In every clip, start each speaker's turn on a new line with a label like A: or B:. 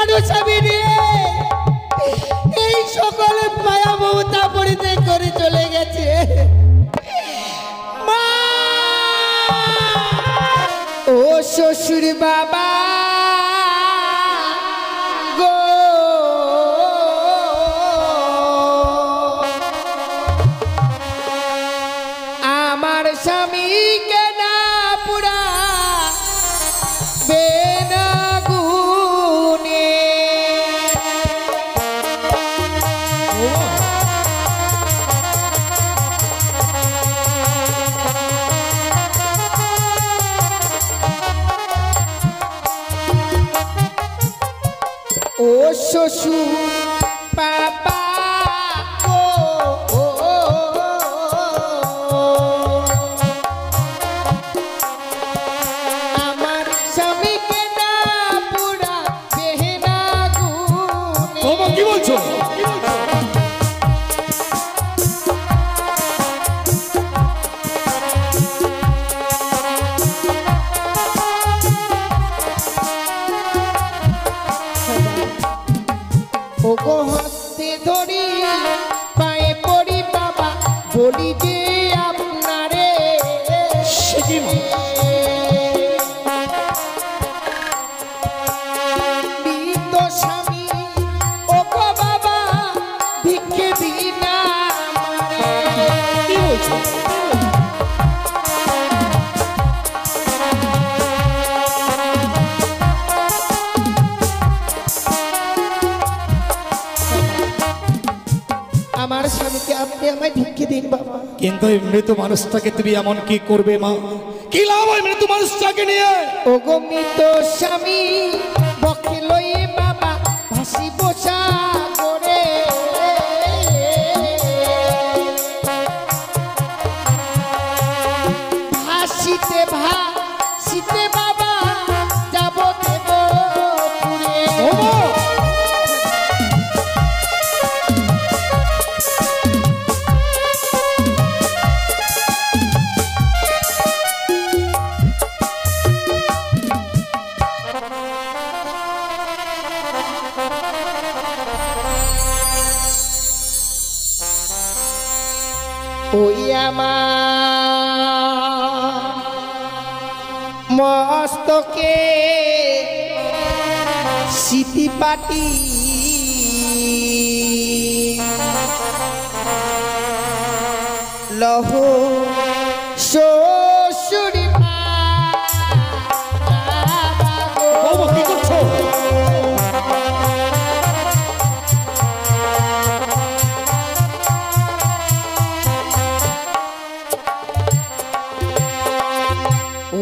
A: মানুষ আমি নিয়ে এই সকল মায়া মমতা পরিত্যাগ করে চলে গেছে। মা ও শ্বশুর বাবা গো, আমার স্বামীকে না পুরা বেনা গুনে ও শ্বশুর বাবা ওগো হস্তে ধরি পায়ে পড়ি বাবা বলি যে আপনারে মৃত স্বামী ওগো বাবা ভিক্ষে বিনা কি বলছো? আমার স্বামীকে আপনি আমায় ভিক্ষে দিন বাবা।
B: কিন্তু মৃত মানুষটাকে তুমি এমন কি করবে মা? কি লাভ হয় মৃত মানুষটাকে নিয়ে?
A: ওগো মৃত স্বামী বকে লইয়ে বাবা ভাসি বসা করে ভাসিতে ভাসিতে বাবা যাব দেব পুরে। ওই আমার মস্তকে সিটি পাটি লহ শ্বশুরি
B: কি করছো?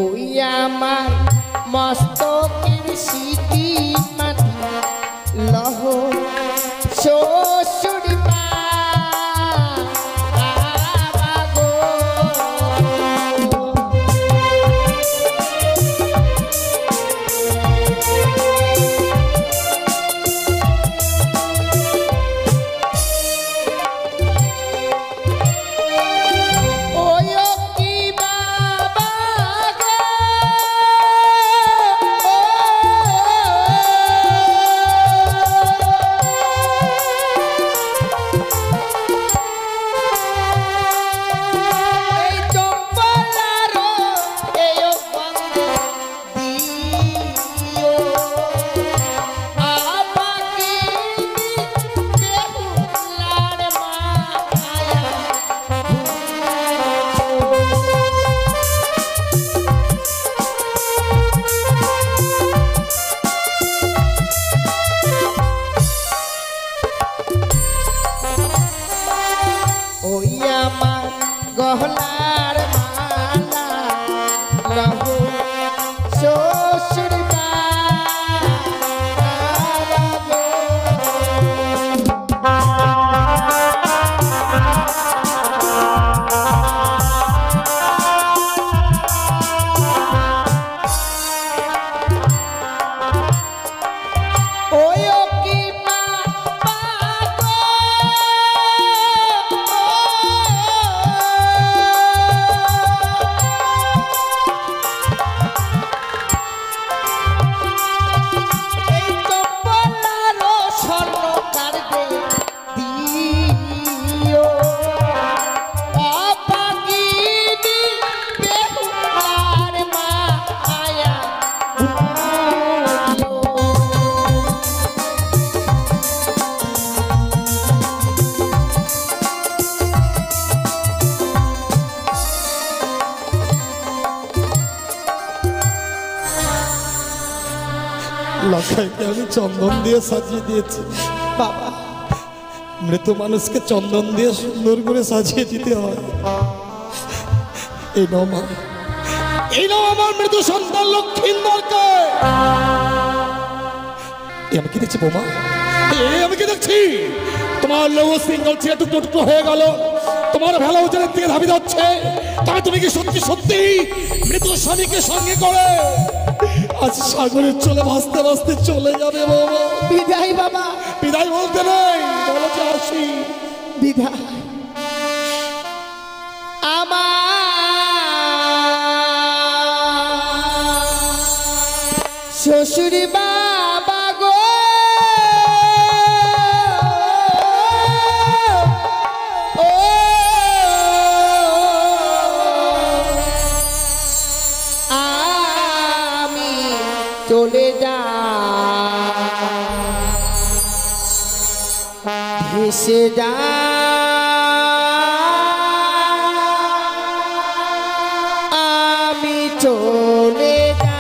A: ওই আমার মস্তকের সিটি মাটি লহ শ্বশুর গহনার মালা লহ শ্বশুর
B: লখাইকে আমি চন্দন দিয়ে সাজিয়ে দিয়েছি।
A: বাবা
B: মৃত মানুষকে চন্দন দিয়ে সুন্দর করে সাজিয়ে দিতে হয়। এই নাও মা, এই নাও আমার মৃত সন্তান লক্ষিন্দরকে। আমি কি দেখছি বৌমা? আমি কি দেখছি? তোমার লৌহ সিঙ্গল ছেলে টুকরো টুকরো হয়ে গেল, তোমার ভেলা উজানের দিকে ধাবিত হচ্ছে। তবে তুমি কি সত্যি সত্যি মৃত স্বামীকে সঙ্গে করে আজ সাগরের চলে ভাসতে ভাসতে চলে যাবে বৌমা?
A: বিদায় বাবা।
B: বিদায় বলতে নেই, বলো যে আসি।
A: বিদায়। আমার শ্বশুর বাবা গো, ও আমি চলে যা ভেসে যা আমি চলে যা।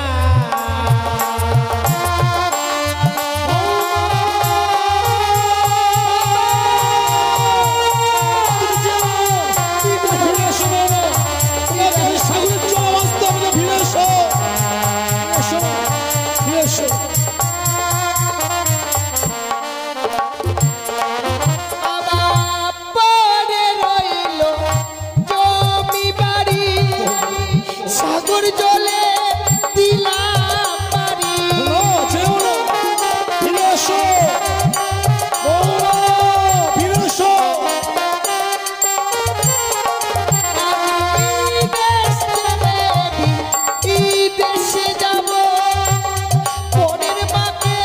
A: সাগর জলে দিলাম পারি। দেশে যাব পরের মাকে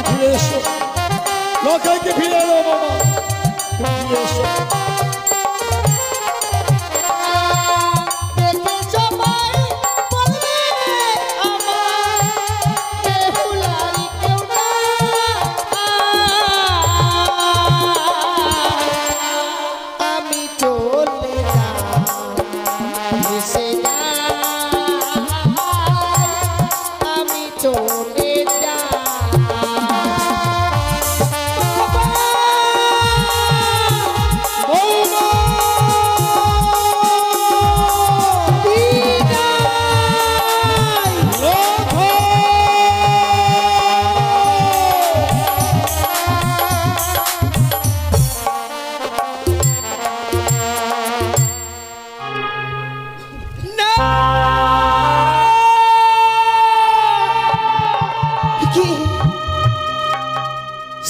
B: ফিরে এসো, লখাইকে ফিরে এলো বাবা, ফিরে এসো।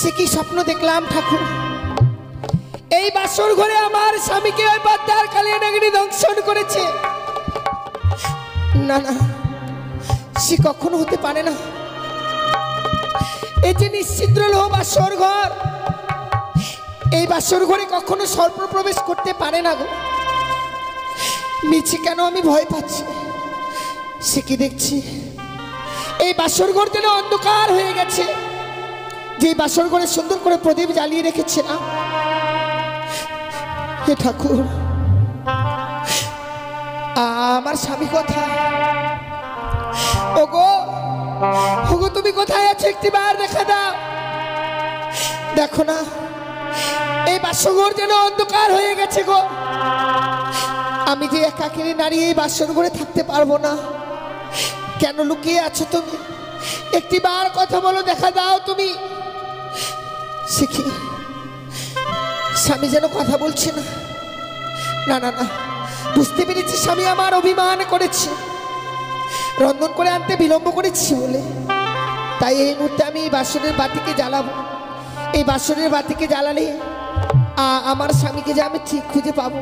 A: সে কি স্বপ্ন দেখলাম ঠাকুর? এই বাসর ঘরে আমার স্বামীকে ওই বাদ্দার কালিয়া নাগিনী দংশন করেছে। না না, সে কখনো হতে পারে না। এই যে নিশ্চিদ্র লোহ বাসর ঘর, এই বাসর ঘরে কখনো সর্প প্রবেশ করতে পারে না গো। নিচে কেন আমি ভয় পাচ্ছি? সে কি দেখছি? এই বাসর ঘর যেন অন্ধকার হয়ে গেছে। যে বাসর ঘরে সুন্দর করে প্রদীপ জ্বালিয়ে রেখেছে না। হে ঠাকুর, আমার স্বামী কোথায়? ওগো ওগো, তুমি কোথায় আছো? একটিবার দেখা দাও। দেখো না, এই বাসর ঘর যেন অন্ধকার হয়ে গেছে গো। আমি যে একাকিনী নারী, এই বাসর ঘরে থাকতে পারবো না। কেন লুকিয়ে আছো তুমি? একটিবার কথা বলো, দেখা দাও তুমি। শিখি স্বামী যেন কথা বলছে না। না না না, বুঝতে পেরেছি স্বামী আমার অভিমান করেছে, রন্ধন করে আনতে বিলম্ব করেছি বলে। তাই এই মুহূর্তে আমি এই বাসনের বাতিকে জ্বালাবো। এই বাসনের বাতিকে জ্বালালে আমার স্বামীকে যে আমি ঠিক খুঁজে পাবো।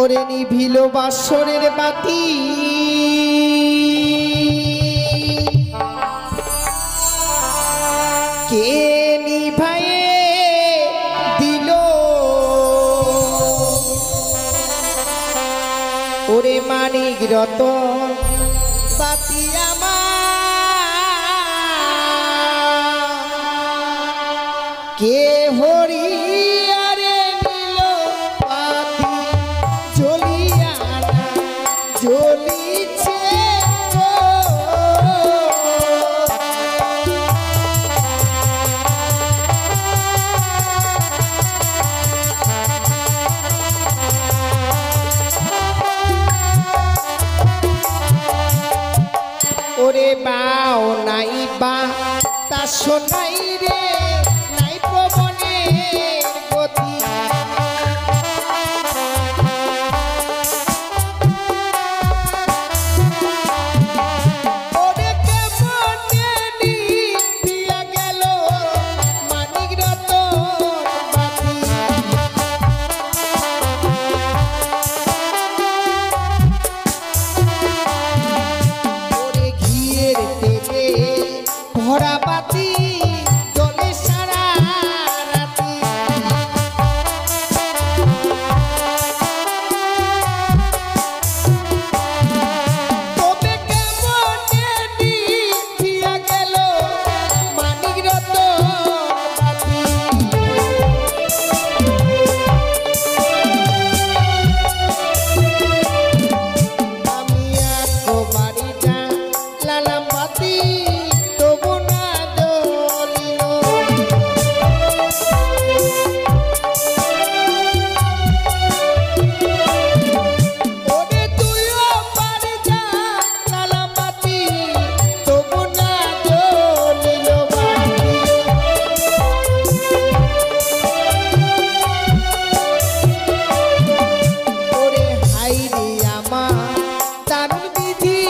A: ওরে নিভিল বাসরের বাতি, কে নিভায়ে দিল ওরে মানিক রতন বাতি আমার কে হরিয়ারে নিল বাতি জ্বলিয়া না জ্বলিছে ওরে বাও নাই বা তা শোনাই রে নাই প্রবণের গতি ওরে কেমনে নিভিয়া গেল মানিক রতন বাতি ওরে ঘিয়ের তেলে ভরা বাতি জ্বলে সারা রাতি তবে কেমনে নিভিয়া গেল মানিক রতন বাতি আমি একবারিটা লালাম বাতি তবু না জ্বলিল ওরে তুইও পারি যা লালাম বাতি তবু না জ্বলিল বাতি ওরে হাইরে আমার দারুণ বিধি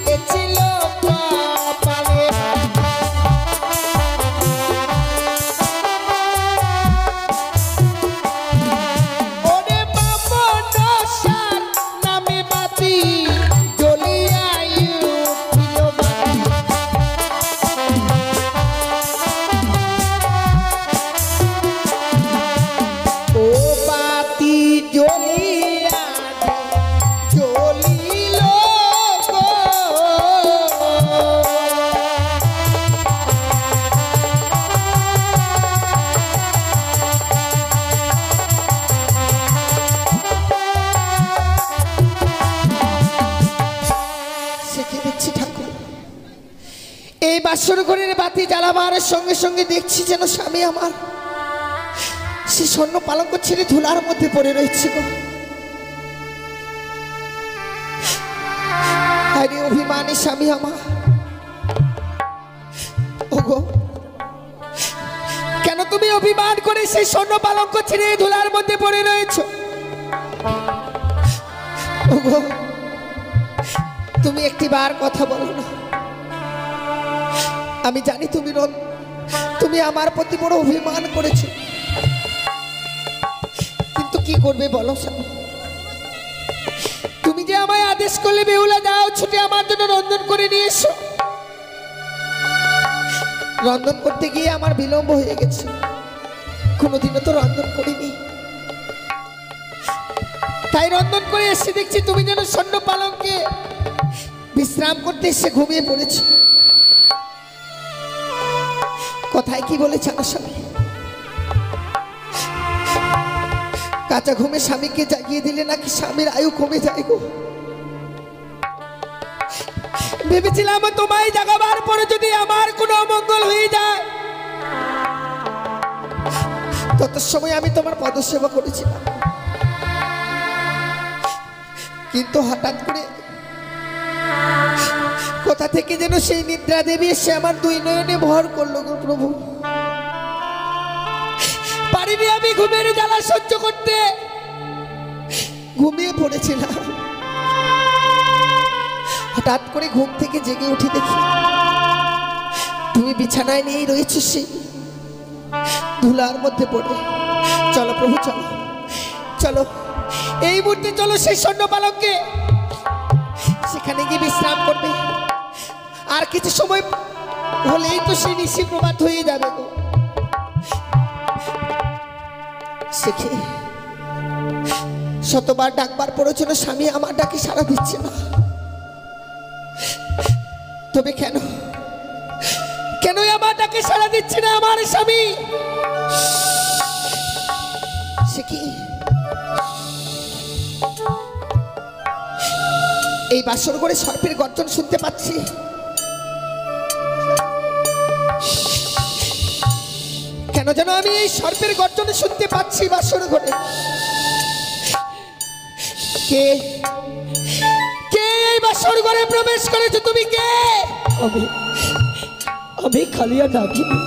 A: এ ছিল কপালে ওরে বামনসার নামে বাতি জ্বলিয়া উঠিল বাতি ও বাতি জ্বলিয়া জ্বলিল গো সেকে দেখছি ঠাকুর এই বাসর ঘরের বাতি জ্বালাবার সঙ্গে সঙ্গে দেখছি যেন স্বামী আমার সে স্বর্ণ পালঙ্ক ছেড়ে ধুলার মধ্যে পড়ে রয়েছে গো আরে অভিমানী স্বামী আমার ওগো কেন তুমি অভিমান করে সেই স্বর্ণ পালঙ্ক ছেড়ে এই ধুলার মধ্যে পড়ে রয়েছো ওগো তুমি একটিবার কথা বলো না আমি জানি তুমি আমার প্রতি বড় অভিমান করেছো কিন্তু কি করবে বলো স্বামী তুমি যে আমায় আদেশ করলে বেহুলা যাও ছুটে আমার জন্য রন্ধন করে নিয়ে এসো রন্ধন করতে গিয়ে আমার বিলম্ব হয়ে গেছে কোনোদিনও তো রন্ধন করিনি তাই রন্ধন করে এসে দেখছি তুমি যেন স্বর্ণ পালঙ্কে বিশ্রাম করতে এসে ঘুমিয়ে পড়েছো কথায় কি বলে জানো স্বামী কাঁচা ঘুমে স্বামীকে জাগিয়ে দিলে নাকি স্বামীর আয়ু কমে যায় গো ভেবেছিলাম তোমায় জাগাবার পরে যদি আমার কোনো অমঙ্গল হয়ে যায় তত সময় আমি তোমার পদসেবা করেছিলাম কিন্তু হঠাৎ করে কোথা থেকে যেন সেই নিদ্রা দেবী এসে আমার দুই নয়নে ভর করলো গো প্রভু পারিনি আমি ঘুমের জ্বালা সহ্য করতে ঘুমিয়ে পড়েছিলাম হঠাৎ করে ঘুম থেকে জেগে উঠে দেখি তুমি বিছানায় নিয়েই রয়েছো সেই ধুলার মধ্যে পড়ে চলো প্রভু চলো চলো এই মুহূর্তে চলো সেই স্বর্ণ পালঙ্কে সেখানে গিয়ে বিশ্রাম করবে আর কিছু সময় হলেই তো সে নিশি প্রমাদ হয়ে যাবে গো। সে কি শতবার ডাকবার পরেও যেন স্বামী আমার ডাকে সাড়া দিচ্ছে না। তবে কেন কেন আমার ডাকে সাড়া দিচ্ছে না আমার স্বামী? সে কি এই বাসর ঘরে সর্পের গর্জন শুনতে পাচ্ছি। কেন যেন আমি এই সর্পের গর্জন শুনতে পাচ্ছি বাসর ঘরে। কে কে এই বাসর ঘরে প্রবেশ করেছো? তুমি কে?
C: আমি আমি কালিয়া নাগিনী।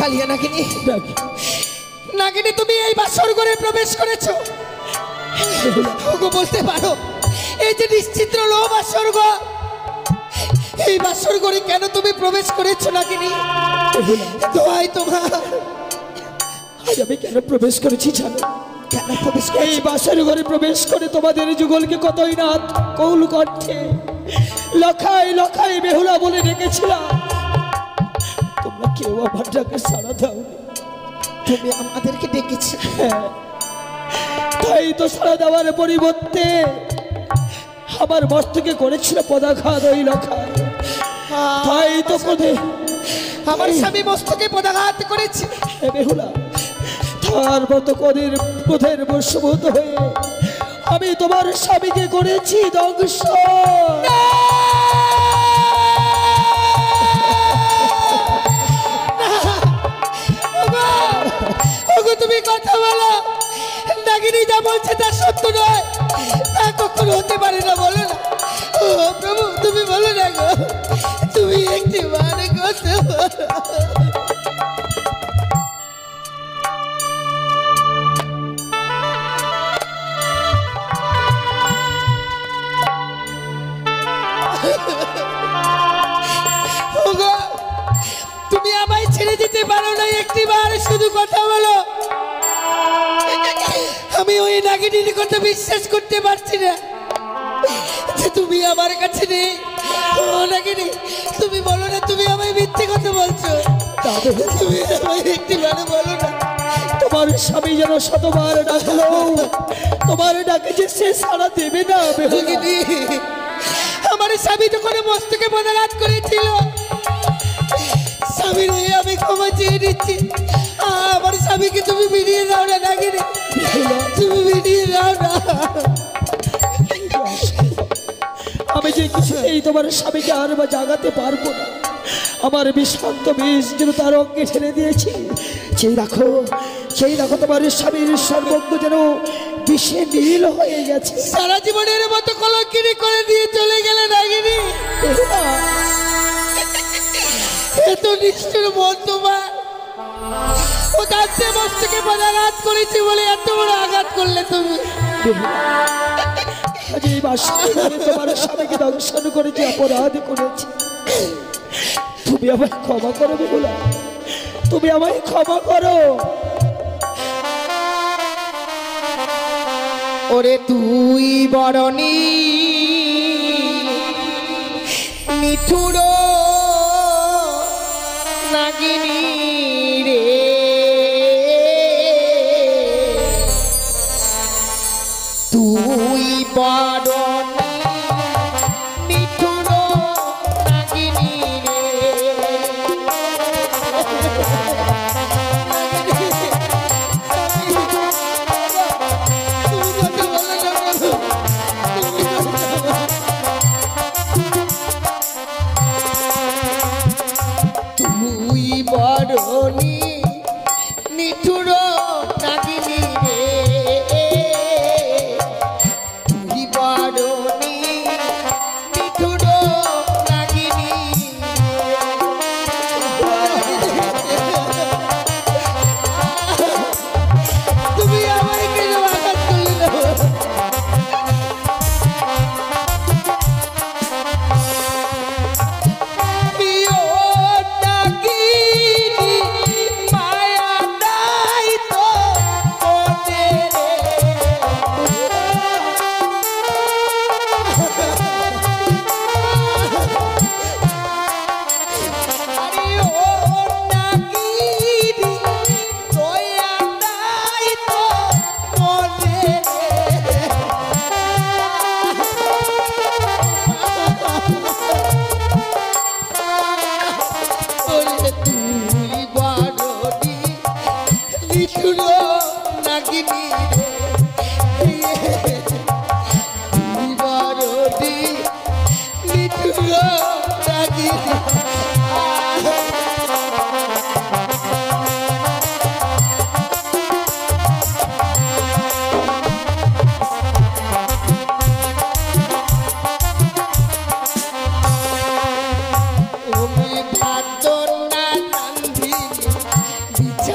A: কালিয়া নাগিনী? নাগিনী তুমি এই বাসর ঘরে প্রবেশ করেছো? ওগো বলতে পারো এই যে নিশ্চিত্র লো বাসর ঘর, এই বাসর ঘরে কেন তুমি প্রবেশ করেছো নাগিনী? দোহাই তোমার।
C: আজ আমি কেন প্রবেশ করেছি জানো?
A: কেন প্রবেশ
C: এই
A: করেছো?
C: বাসর ঘরে প্রবেশ করে তোমাদের যুগলকে কতই না কৌল করছে, লখাই লখাই বেহুলা বলে ডেকেছিলাম। তোমরা কেউ আমার ডাকে সাড়া দাওনি।
A: তুমি আমাদেরকে ডেকেছি।
C: হ্যাঁ, তাই তো সাড়া দেওয়ার পরিবর্তে আমার মস্তকে করেছিল পদাঘাত ওই লখাই। তাই তো ক্রোধে
A: আমার স্বামী মস্তকে পদাঘাত করেছে।
C: বেহুলা তার মতো ক্রোধের বশীভূত হয়ে আমি তোমার স্বামীকে করেছি ধ্বংস।
A: ওগো তুমি কথা বলো। নাগিনী যা বলছে তা সত্য নয়, তা কখনো হতে পারে না। বলো না ও প্রভু, তুমি বলো না গো, তুমি একটি বার কথা বলো। ওগো তুমি আমায় ছেড়ে যেতে পারো না, একটি বার শুধু কথা বলো। আমি ওই নাগিনীর কথা বিশ্বাস করতে পারছি না যে তুমি আমার কাছে নেই। ও নাগিনী তুমি বলো না, তুমি আমায় মিথ্যে কথা বলছো। তুমি আমায় একটি বার বলো না।
C: তোমার স্বামী যেন শতবার ডাকলো, তোমার ডাকে যে সে সাড়া দেবে না।
A: নাগিনী আমার স্বামী যখন মস্তকে পদাঘাত করেছিল, স্বামীর হয়ে আমি ক্ষমা চেয়ে নিচ্ছি। আমার স্বামীকে তুমি মিলিয়ে দাও না নাগিনী, তুমি মিলিয়ে দাও না।
C: আমি যে কিছুতেই তোমার স্বামীকে আর বা জাগাতে পারবো না। আমার বিষান্ত বিষ যেন তার অঙ্গে ঠেলে দিয়েছি। সেই দেখো তোমার স্বামীর সর্বজ্ঞ যেন বিষে নীল হয়ে গেছে।
A: সারা জীবনের মতো কলঙ্কিনী করে দিয়ে চলে গেলে নাগিনী। এত নিষ্ঠুর মন তোমার। ও তাতে মস্তকে পদাঘাত করেছি বলে এত বড় আঘাত করলে তুমি।
C: আজ এই বাসর ঘরে তোমার স্বামীকে দংশন করেছি, অপরাধ করেছি। তুমি আমায় ক্ষমা করো বেহুলা, তুমি আমায় ক্ষমা করো।
A: ওরে তুই বরণী মিঠুর নাগিনী রে, তুই বরণী মিঠুর নাগিনী রে। তুই বড়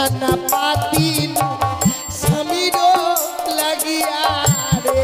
A: বিছানা পাতি স্বামীর লাগিয়া রে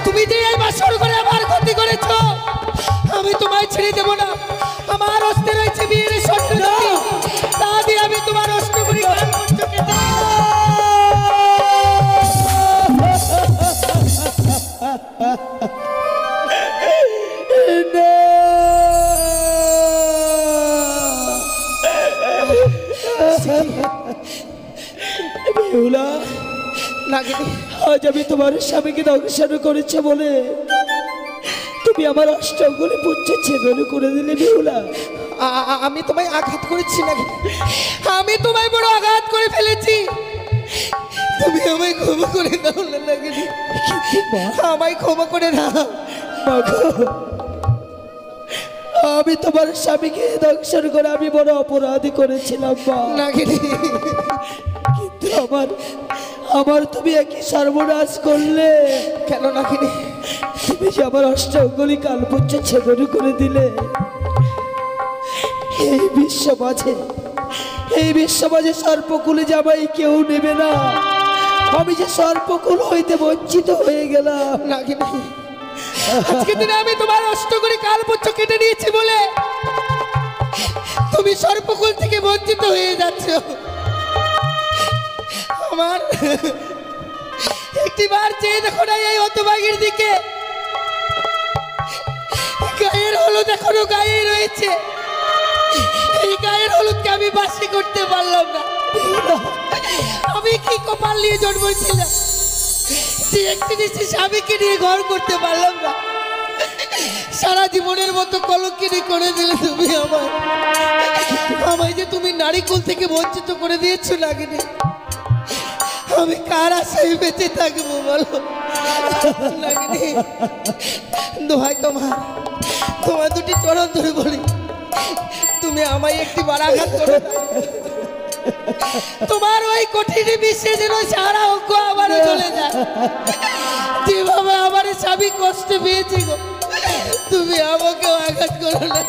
A: তুমি যে এই বাসর করে আমার ক্ষতি করেছো, আমি তোমায় ছেড়ে দেব না। আমার অস্তে রয়েছে বিয়ের শর্ত, তা দিয়ে আমি তোমার অস্ত করি
C: বেহুলা, আজ আমি তোমার স্বামীকে দংশন করেছে বলে তুমি আমার অষ্টগুলি পুচ্ছে ছেদন করে দিলে। বেহুলা,
A: আমি তোমায় আঘাত করেছি নাকি? আমি তোমায় বড় আঘাত করে ফেলেছি, তুমি আমায় ক্ষমা করে দাও না নাকি? আমায় ক্ষমা করে দাও।
C: আমি তোমার স্বামীকে দংশন করে আমি বড় অপরাধী করেছিলাম
A: নাকি?
C: কিন্তু আমার তুমি একই সর্বনাশ করলে
A: কেন নাকি?
C: তুমি যে আমার অষ্টগুলি কালপুচ্ছ ছেদন করে দিলে। এই বিশ্বমাঝে সর্পকুলে জামাই কেউ নেবে না। আমি যে সর্পকুল হইতে বঞ্চিত হয়ে গেলাম
A: নাকি? আজকে দিনে আমি তোমার অষ্টগুলি কালপুচ্ছ কেটে নিয়েছি বলে তুমি সর্পকুল থেকে বঞ্চিত হয়ে যাচ্ছ। আমার একটিবার চেয়ে দেখো না এই হতভাগীর দিকে। গায়ের হলুদ এখনো গায়ে রয়েছে, এই গায়ের হলুদকে আমি বাসি করতে পারলাম না। আমি কি কপাল নিয়ে জন্মেছিলাম যে একটি নিশ্চিত স্বামীকে নিয়ে ঘর করতে পারলাম না। সারা জীবনের মতো কলঙ্কিনী করে দিলে তুমি আমায় যে তুমি নারীকুল থেকে বঞ্চিত করে দিয়েছো নাগিনী। আমি কার আশায় বেঁচে থাকবো বলো নাগিনী? দোহাই তোমার দুটি চরণ ধরে বলি, তুমি আমায় একটি বারাঘাত করো। তোমার ওই কঠিন বিশ্বে যেন সারা অঙ্ক আবারও চলে যায়। যেভাবে আমার স্বামী কষ্ট পেয়েছি গো, তুমি আমাকে আঘাত করো না।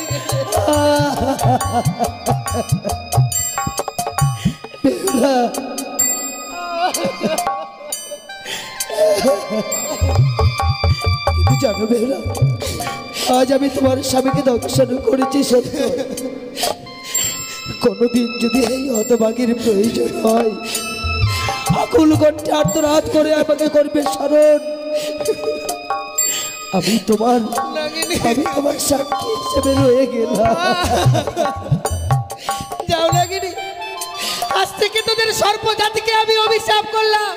C: জানো বেহুলা, আজ আমি তোমার স্বামীকে দংশন করেছি সত্য। কোনদিন যদি এই হতভাগীর প্রয়োজন হয়, আকুল কণ্ঠে আর্তনাদ করে আমাকে করবে স্মরণ। আমি তোমার সাক্ষী হিসেবে রয়ে গেলাম।
A: যাও নাগিনী, আজ থেকে তোদের সর্প জাতিকে আমি অভিশাপ করলাম।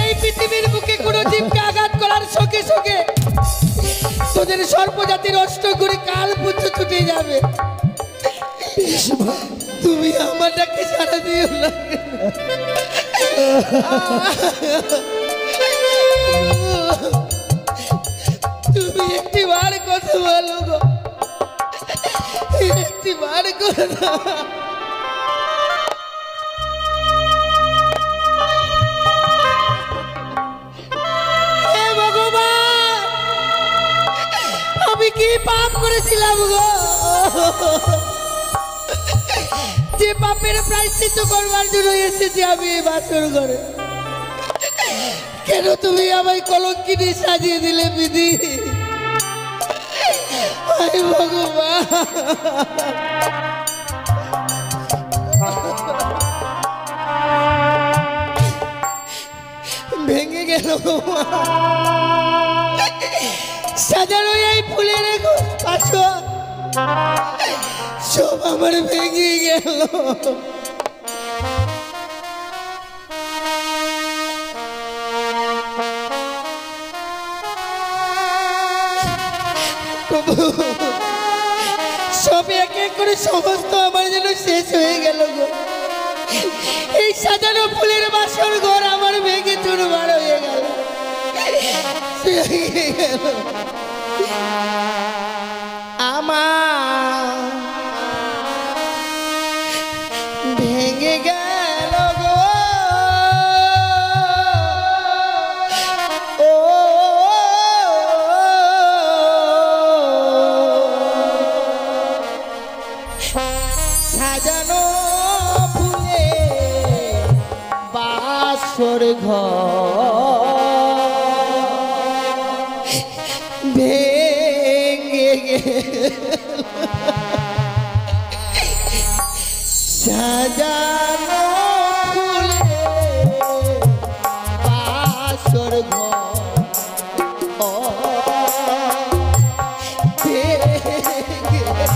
A: এই পৃথিবীর বুকে কোনো জীবকে আঘাত করার সঙ্গে সঙ্গে তোদের সর্প জাতির অষ্টগুলি কাল পুচ্ছ ছুটে যাবে। তুমি আমারটাকে সারা দিও না। তুমি একটি বার কথা বলো গো, একটি করে না। হে ভগবান, আমি কি পাপ করেছিলাম গো, যে পাপের প্রায়শ্চিত্ত করবার জন্য এসেছি আমি এই বাসর ঘরে? কেন তুমি আমায় কলঙ্কিনী সাজিয়ে দিলে বিধি? হায় ভগবান, ভেঙে গেল সাজানো এই ফুলের আসর, সব আমার ভেঙে গেল। সব এক এক করে সমস্ত আমার যেন শেষ হয়ে গেল গো। এই সাজানো ফুলের বাসর ঘর আমার ভেঙে চুরমার হয়ে গেল। আমার ভেঙে গেল গো, ও সাজানো ফুলে বাসর ঘর ভেঙে গেল। সাজানো ফুলে বাসর ঘর ভেঙে গেল।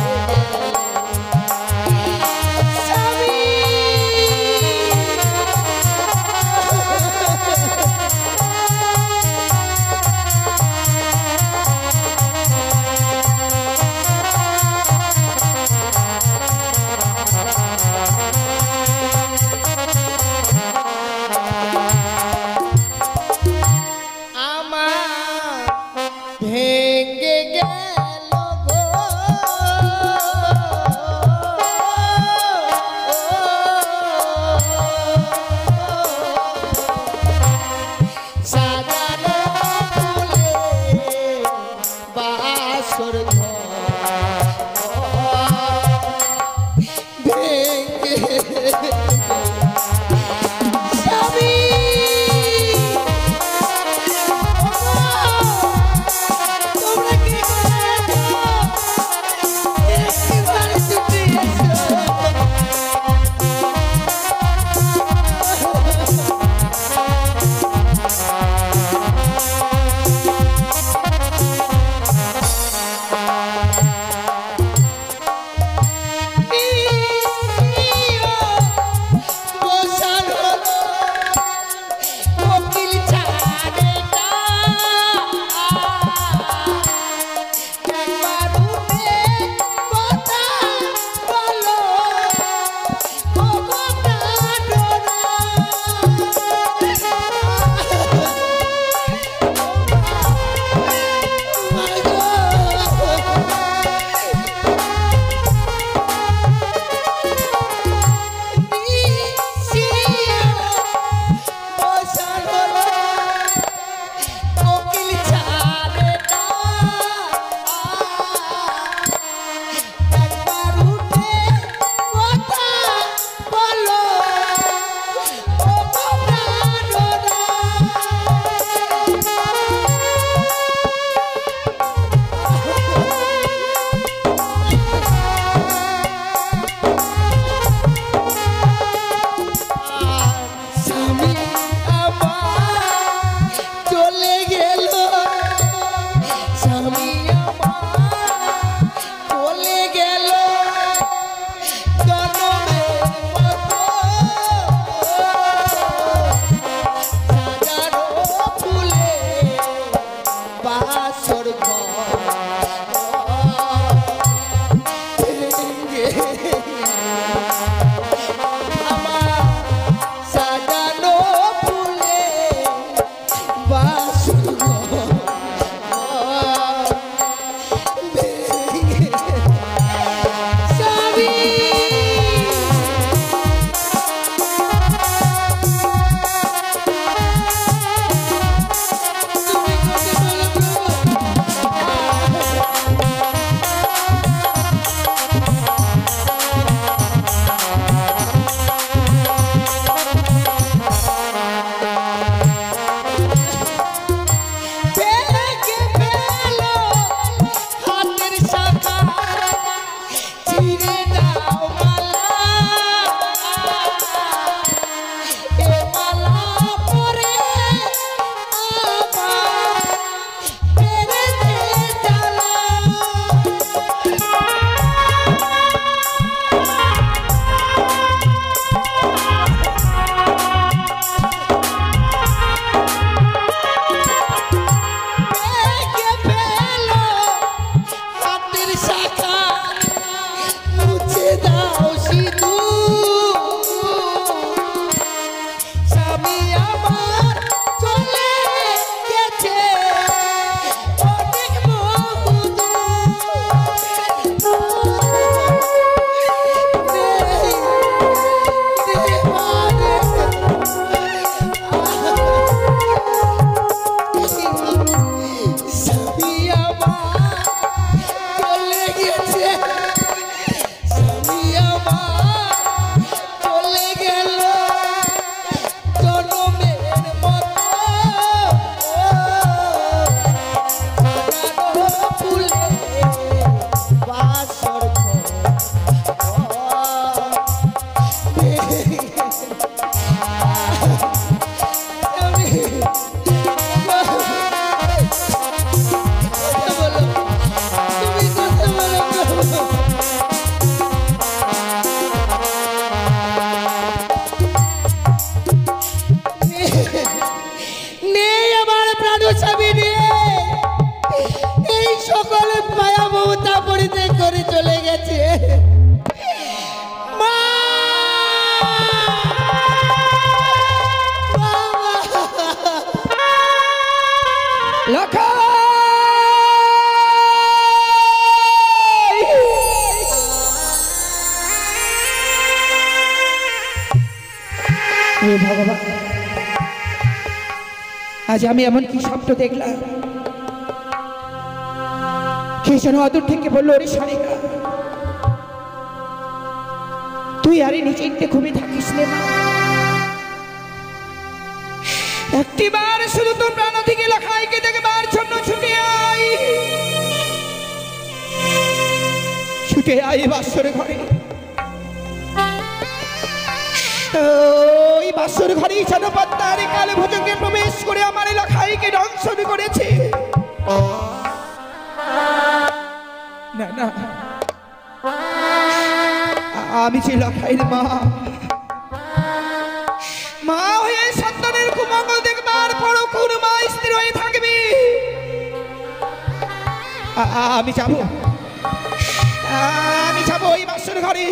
A: দেখা মুছে দাও সিধু স্বামী আমার চলে গেছে অনেক স্বামী আমার চলে গেছে স্বামী আমার চলে গেল জনমের মতো ফুলে বাসর নেই আমার প্রাণ ছবি নিয়ে এই সকল মায়া মমতা পরিত্যাগ করে চলে গেছে মা
C: হে ভগবান, আজ আমি এমন কি স্বপ্ন দেখলাম। কে যেন অদূর থেকে বললো, ওরে সারিকা, তুই আরে নিচে ঘুমিয়ে থাকিস রে মা। একটিবার শুধু তোর প্রাণ থেকে লেখাইকে দেখবার জন্য ছুটে আই বাসর ঘরে। ওই বাসর ঘরেই যেন পদ্মার কালে ভোজকে প্রবেশ করে আমার লেখাইকে দংশন করেছে। না না, আমি যে লেখাইর মা, মা হয়ে সন্তানের কুমঙ্গল দেখবার পরও কোন মা স্থির হয়ে থাকবে? আমি যাবো ওই বাসর ঘরে।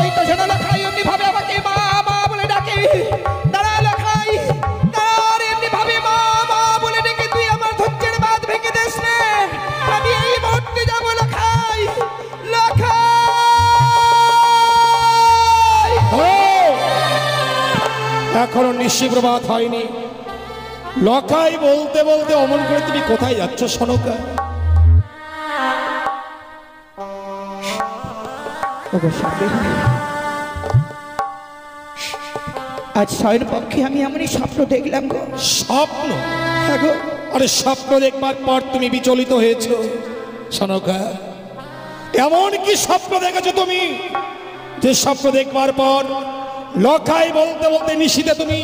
C: ওই তো যেন লেখাই এমনি ভাবে আমাকে মা মা বলে ডাকে। দাঁড়া লেখাই, তার এমনি ভাবে মা মা বলে ডেকে তুই আমার ধৈর্যের বাঁধ ভেঙে দিস নে। আমি এই মুহূর্তে যাবো লেখাই।
B: এখনো নিশি প্রভাত হয়নি, লখাই বলতে বলতে অমন করে তুমি কোথায় যাচ্ছ সনকা?
C: আজ শয়ের পক্ষে আমি এমনই স্বপ্ন দেখলাম গো।
B: স্বপ্ন?
C: হ্যাঁ গো।
B: আরে স্বপ্ন দেখবার পর তুমি বিচলিত হয়েছ সনকা? এমন কি স্বপ্ন দেখেছো তুমি যে স্বপ্ন দেখবার পর লখাই বলতে বলতে নিশিতে তুমি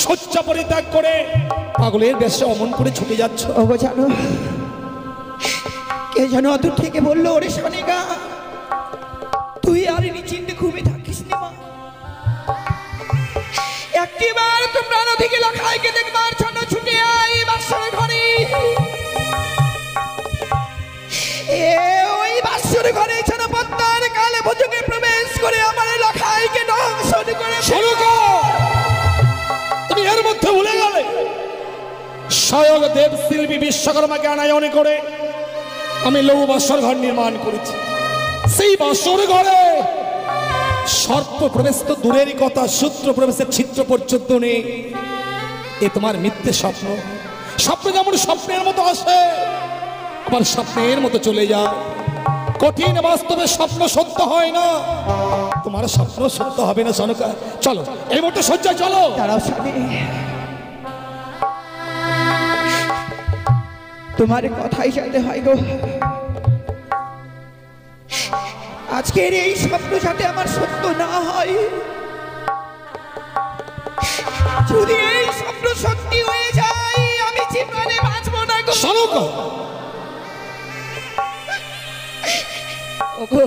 B: শয্যা পরিত্যাগ করে পাগলের বেশে অমন করে ছুটে যাচ্ছ?
C: ওগো জানো, কে যেন অদূর থেকে বললো, ওরে সনিকা, তুই আর নিশ্চিন্তে ঘুমিয়ে থাকিস না মা। একটিবার তো প্রাণ থেকে লেখাইকে দেখবার জন্য ছুটে আই বাসর ঘরে। ওই বাসর ঘরে যেন পদ্মার কালে ভোজকে প্রবেশ করে আমার লেখাইকে দংশন করে।
B: তুমি এর মধ্যে ভুলে গেলে স্বয়ং দেব শিল্পী বিশ্বকর্মাকে আনায়নে করে আমি লৌহ বাসর ঘর নির্মাণ করেছি। সেই বাসর ঘরে সর্প প্রবেশ তো দূরেরই কথা, সূত্র প্রবেশের ছিদ্র পর্যন্ত নেই। এ তোমার মিথ্যে স্বপ্ন। স্বপ্ন যেমন স্বপ্নের মতো আসে, আবার স্বপ্নের মতো চলে যায়। কঠিন বাস্তবে স্বপ্ন সত্য হয় না, তোমার স্বপ্ন সত্য হবে না সনকা। চলো এই মুহূর্তে শয্যায় চলো।
C: দাঁড়াও স্বামী, তোমার কথাই যাতে হয় গো। আজকের এই স্বপ্ন যাতে আমার সত্য না হয়। যদি এই স্বপ্ন সত্যি হয়ে যায় আমি জীবনে বাঁচবো না গো।
B: সনকা,
C: ওগো,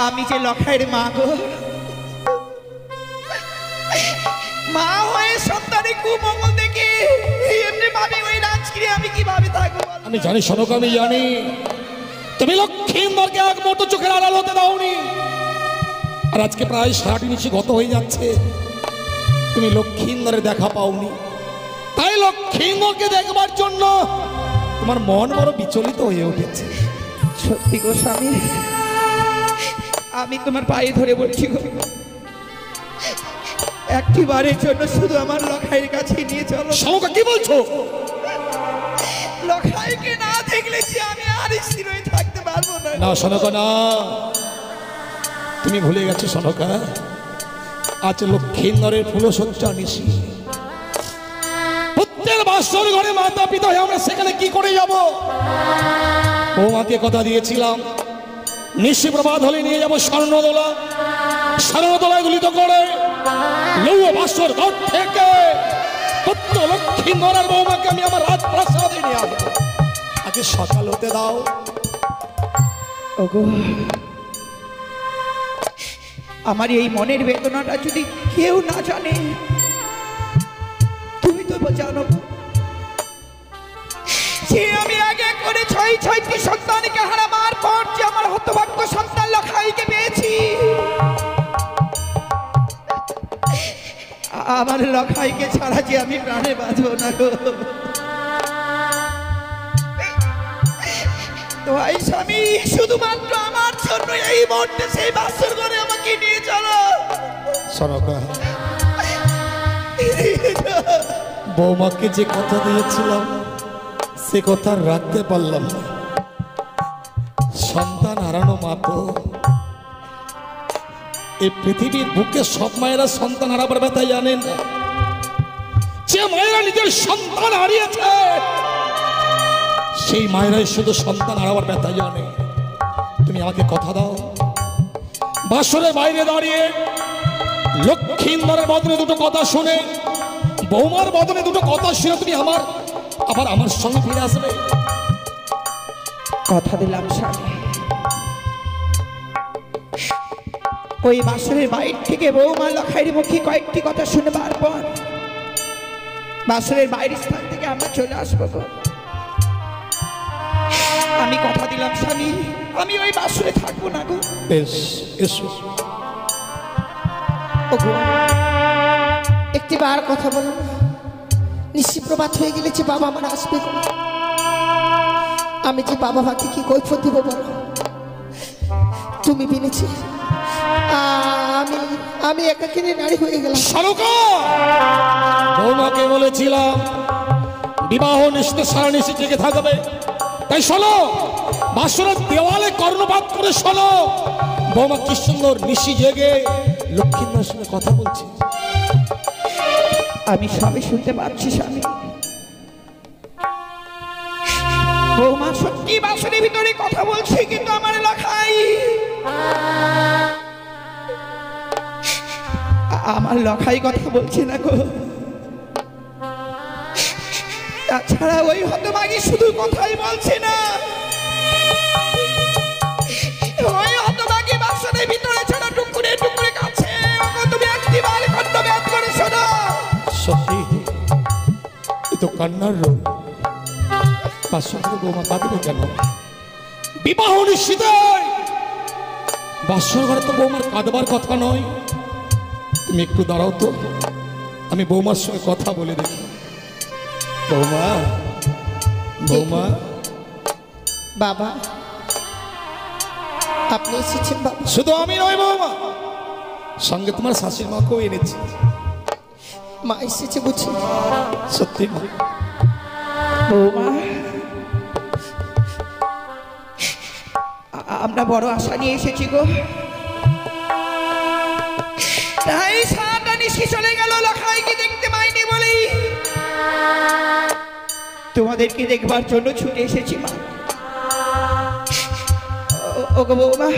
C: আমি যে লখাইয়ের মা গো, মা হয়ে সন্তানের কুমঙ্গল দেখে এমনি ভাবে ওই রাত
B: আমি জানি সনকা, আমি জানি তুমি লক্ষ্মীন্দরকে এক মুহূর্ত চোখের আড়াল হতে দাওনি। আর আজকে প্রায় 6 নিশি গত হয়ে যাচ্ছে, তুমি লক্ষ্মীন্দরের দেখা পাওনি। তাই লক্ষ্মীন্দরকে দেখবার জন্য তোমার মন বড় বিচলিত হয়ে উঠেছে।
A: সত্যি গো স্বামী, আমি তোমার পায়ে ধরে বলছি গো, একটি বারের জন্য শুধু আমার লখাইয়ের কাছে নিয়ে চলো।
B: সনকা কি বলছো?
A: লখাইকে না দেখলে যে আমি আর স্থির হয়ে থাকতে পারবো না।
B: না সনকা না, তুমি ভুলে গেছো সনকা, আজ লক্ষ্মীন্দরের ফুলসজ্জা নিশি। প্রত্যেক বাসর ঘরে মাতা পিতা হয়ে আমরা সেখানে কি করে যাব? বৌমাকে কথা দিয়েছিলাম নিশি প্রভাত হলে নিয়ে যাবো স্বর্ণদোলা, স্বর্ণদোলায় গুলিত করে লৌহ বাসর ঘর থেকে প্রত্যেক লক্ষ্মীন্দরের বৌমাকে আমি আমার রাজপ্রাসাদে নিয়ে আসবো। আগে সকাল হতে দাও।
A: ওগো, আমার এই মনের বেদনাটা যদি কেউ না জানে, তুমি তো জানো যে আমি আগে করে 6টি সন্তানকে হারাবার পর যে আমার হতভাগ্য সন্তান লখাইকে পেয়েছি। আমার লখাইকে ছাড়া যে আমি প্রাণে বাঁচব না গো। তো এই স্বামী, শুধুমাত্র আমার জন্য এই মুহূর্তে সেই বাসর ঘরে আমাকে নিয়ে চলো।
B: সনকা, বৌমাকে যে কথা দিয়েছিলাম সে কথা রাখতে পারলাম না। সন্তান হারানো মা তো এই পৃথিবীর বুকে সব মায়েরা সন্তান হারাবার ব্যথা জানেন না। যে মায়েরা নিজের সন্তান হারিয়েছে সেই মায়েরাই শুধু সন্তান হারাবার ব্যথা জানে। তুমি আমাকে কথা দাও, বাসরের বাইরে দাঁড়িয়ে লক্ষ্মীন্দরের বদনে দুটো কথা শুনে, বৌমার বদনে দুটো কথা শুনে তুমি আবার আমার সঙ্গে ফিরে আসবে।
A: কথা দিলাম স্বামী, ওই বাসরের বাইর থেকে বৌমা লখাইয়ের মুখে কয়েকটি কথা শুনবার পর বাসরের বাইরের স্থান থেকে আমরা চলে আসবো গো। আমি কথা দিলাম স্বামী, আমি ওই বাসরে থাকবো না গো।
B: বেশ, এসো।
A: ওগো, একটি বার কথা বলো, নিশি প্রভাত হয়ে গেলে যে বাবা আমার আসবে গো। আমি যে বাবা মাকে কি কৈফিয়ত দেবো বলো? তুমি বিনেছি, আমি একাকিনী নারী হয়ে গেলাম।
B: সনকা, বৌমাকে বলেছিলাম বিবাহ নিশ্চিত সারা নিশ্চিত জেগে থাকবে। তাই শোনো, বাসরের দেওয়ালে কর্ণপাত করে শোনো, বৌমা কি সুন্দর নিশি জেগে লক্ষ্মীন্দরের সঙ্গে কথা বলছে।
A: আমি সবই শুনতে পাচ্ছি স্বামী। বৌমা সত্যি বাসরের ভিতরে কথা বলছে, কিন্তু আমার লখাই, আমার লখাই কথা বলছে না গো। তাছাড়া ওই হতভাগী শুধু কথাই বলছে না, ওই হতভাগী বাসরের ভিতরে ছাড়া টুকরে টুকরে কাছে। তুমি একটিবার কণ্ঠব্যাত করে শোনো।
B: সত্যি এ তো কান্নার রোগ। বাসরে বৌমা কাঁদবে কেন? বিবাহ নিশ্চিত, বাসর ঘরে তো বৌমার কাঁদবার কথা নয়। তুমি একটু দাঁড়াও তো, আমি বৌমার সঙ্গে কথা বলে দেখি। বৌমা, বৌমা।
A: বাবা, আপনি এসেছেন বাবা?
B: শুধু আমি নয় বৌমা, সঙ্গে তোমার শাশুড়ি মাকেও এনেছি।
A: মা এসেছে বুঝি?
B: সত্যি মা।
A: বৌমা, আমরা বড় আশা নিয়ে এসেছি গো। তাই সারাটা নিশি চলে গেল লখাইকে দেখতে পাইনি বলেই তোমাদেরকে দেখবার জন্য ছুটে এসেছি মা। ওগো বৌমা,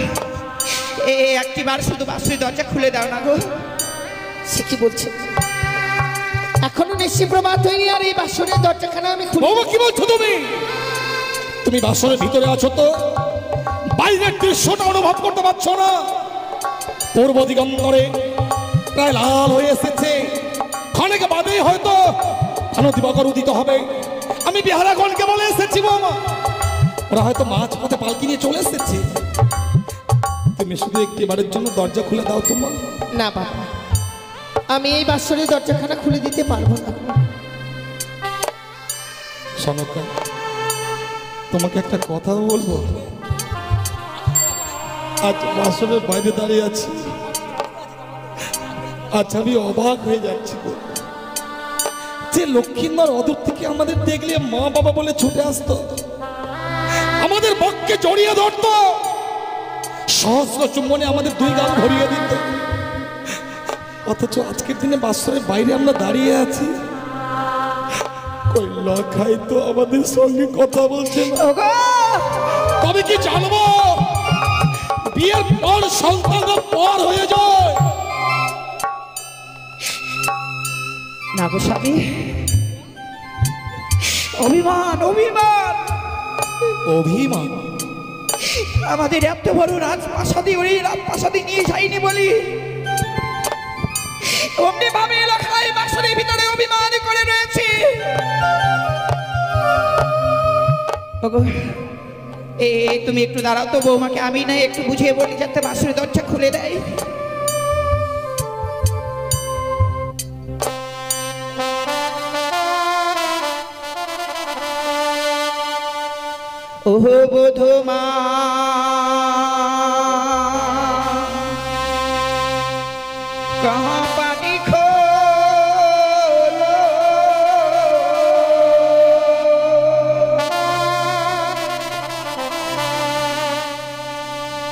A: একটিবার শুধু বাসুর দরজা খুলে দাও না গো। সে কি বলছে? এখনো নিশি প্রভাত হয়নি আর এই বাসরের দরজাখানা আমি খুলে।
B: বৌমা কি বলছো তুমি? তুমি বাসরের ভিতরে আছো তো বাইরের দৃশ্যটা অনুভব করতে পারছো না? পূর্ব দিগন্তরে প্রায় লাল হয়ে এসেছে, ক্ষণিক বাদেই হয়তো ঘন দিবাকর উদিত হবে। আমি বিহারাগণকে বলে এসেছি বৌমা, ওরা হয়তো মাছ পথে পালকি নিয়ে চলে এসেছে। তুমি শুধু একটিবারের জন্য দরজা খুলে দাও তো মা।
A: না বাবা, আমি এই বাসরের দরজাখানা খুলে দিতে পারবো না।
B: সনকা, তোমাকে একটা কথা বলবো। আজ বাসরের বাইরে দাঁড়িয়ে আছি, আজ আমি অবাক হয়ে যাচ্ছি গো। যে লক্ষ্মীর অদূর থেকে আমাদের দেখলে মা বাবা বলে ছুটে আসতো, আমাদের বক্ষে জড়িয়ে ধরতো, সহস্র চুম্বনে আমাদের দুই গাল ভরিয়ে দিত। অথচ আজকের দিনে বাসরের বাইরে আমরা দাঁড়িয়ে আছি, কই লখাই তো আমাদের সঙ্গে কথা বলছে না। তবে কি জানবো, বিয়ের পর সন্তান পর হয়ে যায়
C: না গো স্বামী, অভিমান অভিমান
B: অভিমান।
C: আমাদের এত বড় রাজপ্রাসাদে ওই রাজপ্রাসাদে নিয়ে যায়নি বলি অমনি ভাবে এলাকায় বাসনের ভিতরে অভিমান করে রয়েছে। তুমি একটু দাঁড়াও তো বৌমাকে, আমি না একটু বুঝিয়ে বলি যাতে বাসনের দরজা খুলে দেয়। ওহো বধূমা कहाँ पानी खोलो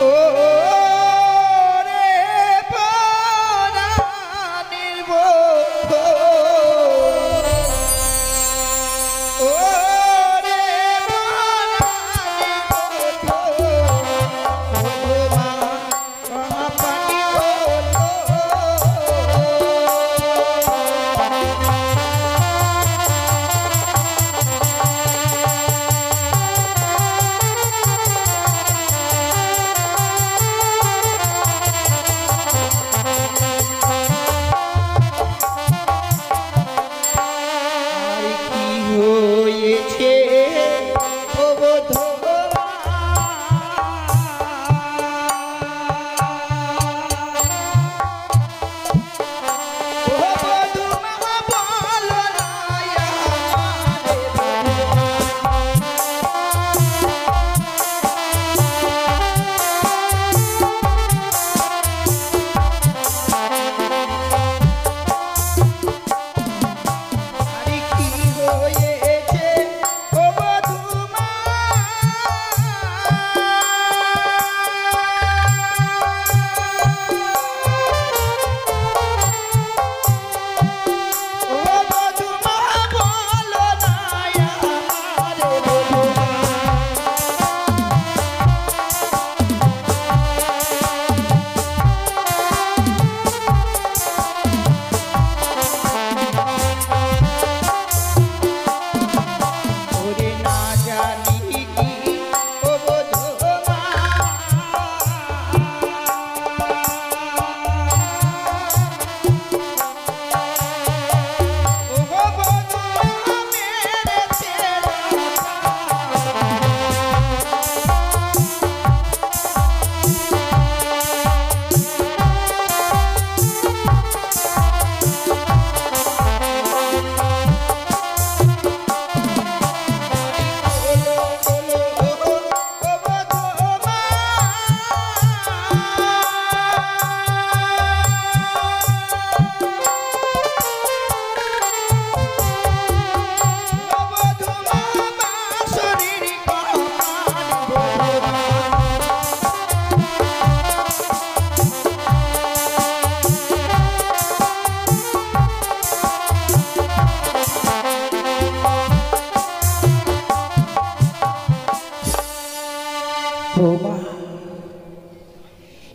C: ओ रे पाना निर्बोध ओ रे पाना निर्बोध कहाँ पानी खोलो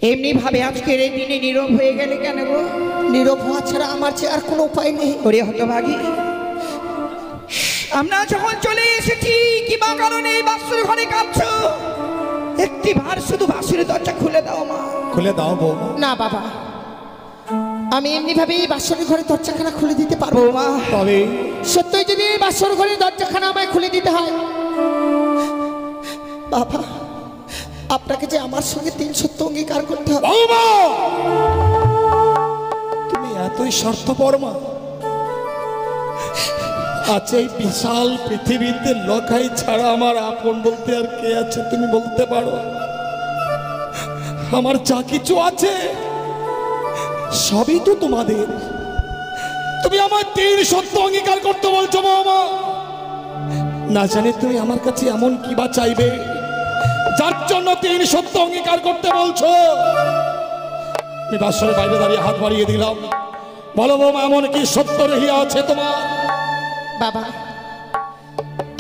C: এমনি ভাবে আজকের এই দিনে নীরব হয়ে গেলে কেন গো?
A: নীরব হওয়া ছাড়া আমার যে আর কোনো উপায় নেই।
C: ওরে হতভাগী, আমরা যখন চলে এসেছি কিবা কারণে এই বাসুর ঘরে কাঁদছো, একটি বার শুধু বাসুরের দরজা খুলে দাও মা।
B: খুলে দাও বৌমা।
A: না বাবা, আমি এমনি ভাবেই বাসর ঘরে দরজাখানা খুলে দিতে পারবো মা।
B: তবে
A: সত্যই যদি এই বাসর ঘরের দরজাখানা আমায় খুলে দিতে হয়, বাবা আপনাকে যে আমার সঙ্গে 3 সত্য অঙ্গীকার করতে হবে।
B: বৌমা তুমি এতই স্বার্থপর মা? আচ্ছা এই বিশাল পৃথিবীতে লখাই ছাড়া আমার আপন বলতে আর কে আছে তুমি বলতে পারো? আমার যা কিছু আছে সবই তো তোমাদের। তুমি আমার 3 সত্য অঙ্গীকার করতে বলছো বৌমা? না জানি তুমি আমার কাছে এমন কি বা চাইবে যার জন্য 3 সত্য অঙ্গীকার করতে বলছো? আমি বাসরের বাইরে দাঁড়িয়ে হাত বাড়িয়ে দিলাম। বলো বৌমা এমন কি সত্য রহিয়া আছে তোমার?
A: বাবা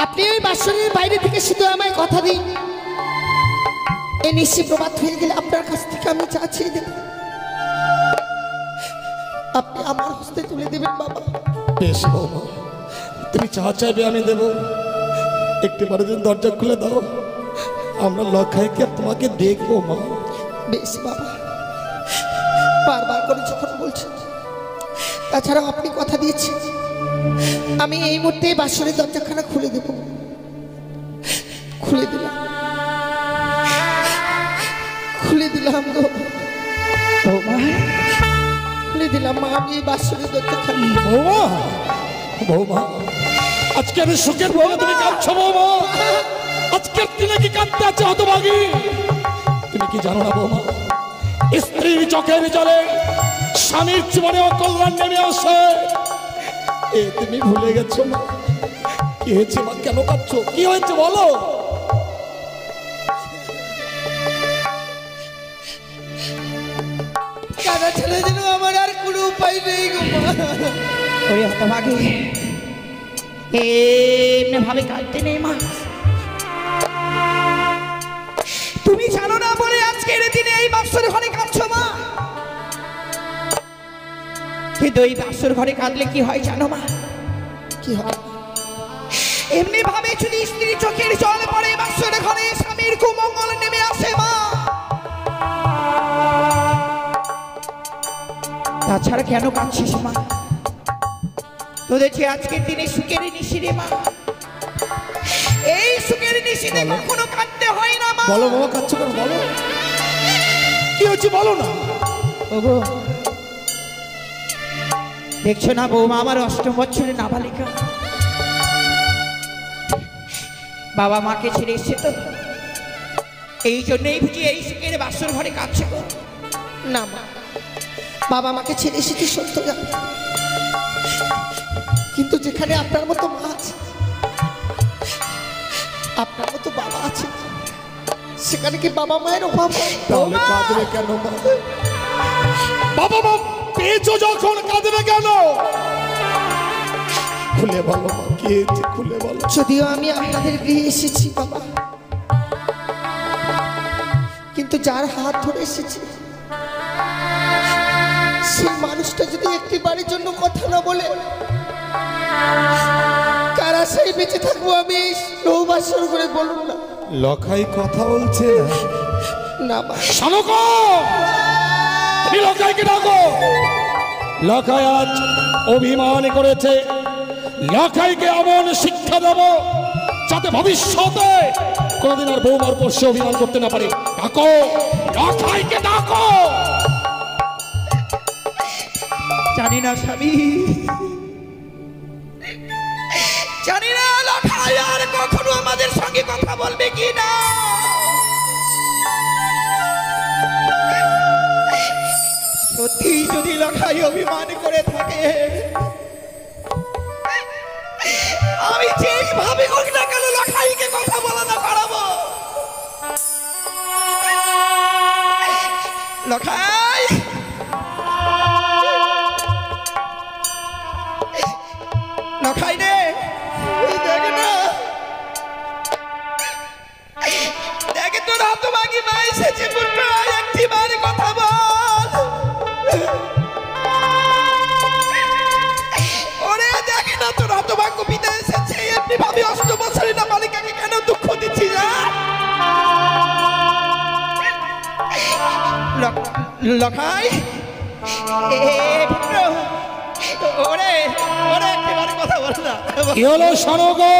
A: আপনি ওই বাসরের বাইরে থেকে শুধু আমায় কথা দিন, এই নিশি প্রভাত হয়ে গেলে আপনার কাছ থেকে আমি চা চেয়ে দেব, আপনি আমার হস্তে তুলে দেবেন বাবা।
B: বেশ বৌমা তুমি চা চাইবে আমি দেব। একটিবারে দিন দরজা খুলে দাও, আমরা লখাইকে তোমাকে দেখবো মা।
A: বেশ বাবা, বারবার করে যখন বলছেন, তাছাড়া আপনি কথা দিয়েছেন আমি এই মুহূর্তে বাসরের দরজাখানা খুলে দেব। খুলে দিলাম, খুলে দিলাম গো বৌমা, খুলে দিলাম মা আমি এই বাসরের দরজাখানা।
B: বৌমা বৌমা আজকে আমি সুখের বৌমা তুমি কাঁদছো বৌমা? আজকের দিনে কি কাঁদতে আছে হতভাগী? তুমি কি জানো না বৌমা, স্ত্রীর চোখের জলে স্বামীর জীবনে অকল্যাণ নেমে আসে। এ তুমি ভুলে গেছো মা? কি হয়েছে মা, কেন কাঁদছো? কি হয়েছে বলো?
A: কাদা ছেড়ে দিল, আমার আর কোনো উপায় নেই গো মা।
C: ওরে হতভাগী, এমনি ভাবে কাঁদতে নেই মা। তুমি জানো না বলে আজকের দিনে এই বাসর ঘরে কাঁদছো মা। কিন্তু এই বাসর ঘরে কাঁদলে কি হয় জানো মা?
A: কি হয়?
C: এমনি ভাবে যদি স্ত্রী চোখের জল পড়ে বাসর ঘরে স্বামীর কুমঙ্গল নেমে আসে মা। তাছাড়া কেন কাঁদছিস মা? তোদের যে আজকের দিনে সুখের নিশিরে মা, এই সুখের নিশিতে কখনো কাঁদতে হয় না মা।
B: বলো বাবা, কাঁদছো কেন বলো? কি হচ্ছে বলো না?
C: ওগো দেখছো না বৌমা আমার 8ম বছরের নাবালিকা, বাবা মাকে ছেড়ে এসছে তো, এই জন্যই বুঝি এই সুখের বাসর ঘরে কাঁদছে গো।
A: না মা, বাবা মাকে ছেড়ে এসেছি সত্য জানি, কিন্তু যেখানে আপনার মতো মা আছে, আপনার মতো বাবা আছে, সেখানে কি বাবা মায়ের অভাব হয়?
B: তাহলে কাঁদবে কেন মা? বাবা মা পেয়েছো যখন কাঁদবে কেন? খুলে বলো মা, কি হয়েছে খুলে বলো।
A: যদিও আমি আপনাদের গৃহে এসেছি বাবা, কিন্তু যার হাত ধরে এসেছি সেই মানুষটা যদি একটি বাড়ির জন্য কথা না বলে, কারা সেই বেঁচে থাকবো আমি নৌবাসর করে বলুন না।
B: লখাই কথা বলছে
A: না মা,
B: শোনো গো, তুমি লখাইকে ডাকো। লখাই আজ অভিমান করেছে, লখাইকে এমন শিক্ষা দেব যাতে ভবিষ্যতে কোনদিন আর বৌমার উপর সে অভিমান করতে না পারে। ডাকো, লখাইকে ডাকো।
C: জানি না স্বামী, জানি না লখাই আর কখনো আমাদের সঙ্গে কথা বলবে কি না। সত্যি যদি লখাই অভিমান করে থাকে, আমি যেইভাবে হোক না কেন লখাইকে কথা বলা না করাবো। লখাই, লখাই রে, দেখ না, দেখ তোর হতভাগী মা এসেছে, পুত্র একটিবার কথা বল। ওরে দেখ না, তোর হতভাগ্য পিতা এসেছে, এমনি ভাবে 8 বছরের নাবালিকাকে কেন দুঃখ দিচ্ছিস? লখাই,
A: ওরে ওরে একেবারে কথা বল না।
B: কি হলো শোনো গো,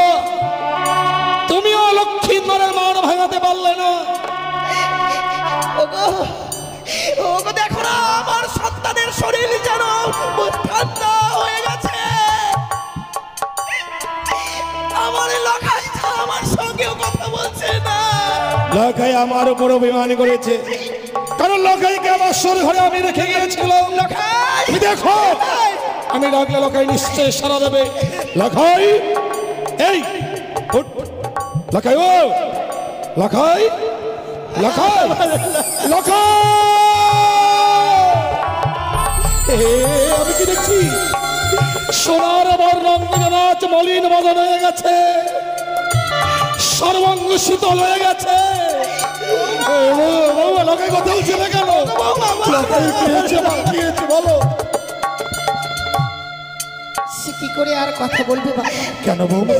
B: তুমিও লক্ষ্মীন্দরের মান ভাঙাতে পারলে না।
A: ওগো ওগো দেখো না, আমার সন্তানের শরীর যেন ঠান্ডা হয়ে গেছে। আমার লখাই আমার সঙ্গেও কথা বলছে না।
B: লখাই আমার উপর অভিমান করেছে, কারণ লখাইকে আমার সর ঘরে আমি রেখে গিয়েছিলাম।
A: লখাই
B: তুমি দেখো, আমি ডাকলে লখাই নিশ্চয় সারা দেবে। লখাই, এই উঠ। লখাই, ও লখাই, লখাই, লখাই, আমি কি দেখছি? সোনার আবার রঙ্গনাচ মলিন মদন হয়ে গেছে, সর্বাঙ্গ শীতল হয়ে গেছে। লখাই কথা বলছে না কেন? লখাই কি হয়েছে বলো?
A: সে কি করে আর কথা বলবে বাবা?
B: কেন বৌমা?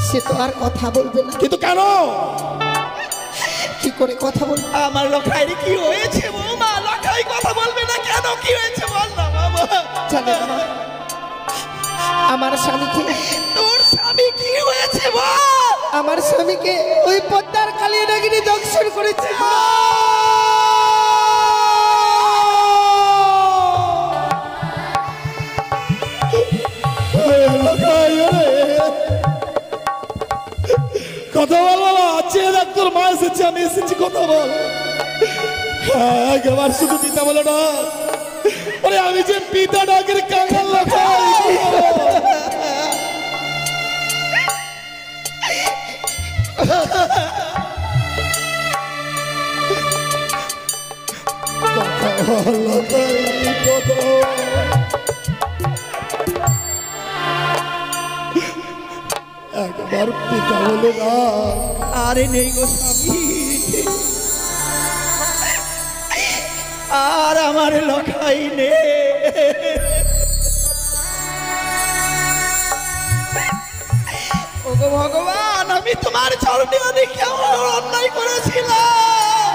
A: সে তো আর কথা বলবে না।
B: কিন্তু কেন?
A: কি করে কথা বলবে? আমার লখাইয়ের কি হয়েছে বৌমা? লখাই কথা বলবে না কেন? কি হয়েছে বল না বাবা। জানে না আমার স্বামীকে। তোর স্বামী কি হয়েছে বল? আমার স্বামীকে ওই পদ্মার কালিয়া নাগিনী দংশন করেছে।
B: কথা বল বাবা, চেয়ে দেখ তোর মা এসেছে, আমি এসেছি, কথা বল। একবার শুধু পিতা বলে না, আরে আমি যে পিতা ডাকের কাঙাল লখাই। একবার পিতা বলে না।
A: আরে নেই গো স্বামী, আর আমার লখাই নেই। ওগো ভগবান, আমি তোমার চরণে অনেক কেমন অন্যায় করেছিলাম।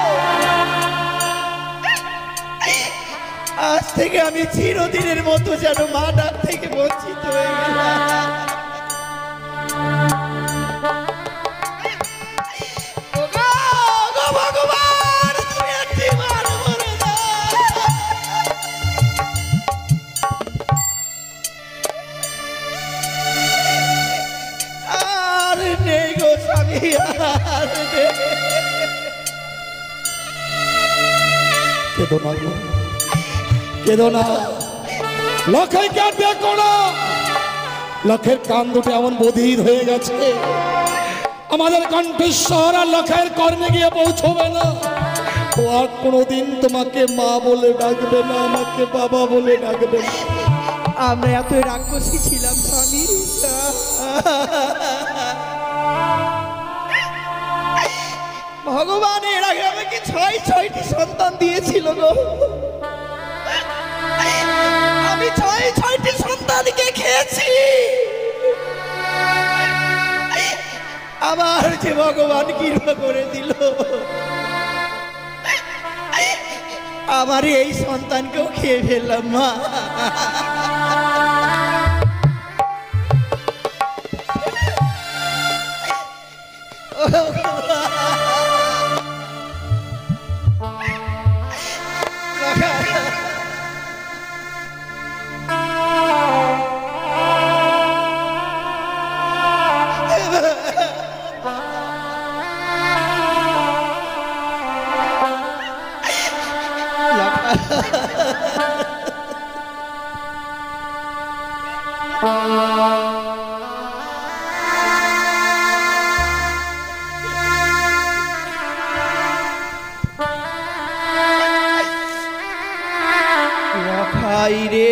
A: আজ থেকে আমি চিরদিনের মতো যেন মা ডাক থেকে বঞ্চিত হয়ে গেলাম। ভগবান, তুমি একটি বার বলে দাও। আর নেই গো স্বামী, আর নেই।
B: কেঁদো না গো, কেঁদো না। লখাইকে আর দেখো না, লখের কান দুটো এমন বধির হয়ে গেছে, আমাদের কণ্ঠস্বর আর লখাইয়ের কর্ণে গিয়ে পৌঁছবে না। ও আর কোনোদিন তোমাকে মা বলে ডাকবে না, আমাকে বাবা বলে ডাকবে না।
A: আমরা এত রাক্ষসী ছিলাম স্বামী। ভগবান এর আগে আমাকে ছয়টি সন্তান দিয়েছিল গো। আমি ছয়টি সন্তানকে খেয়েছি। আবার যে ভগবান কৃপা করে দিল, আমার এই সন্তানকেও খেয়ে ফেললাম মা। লখাই রে,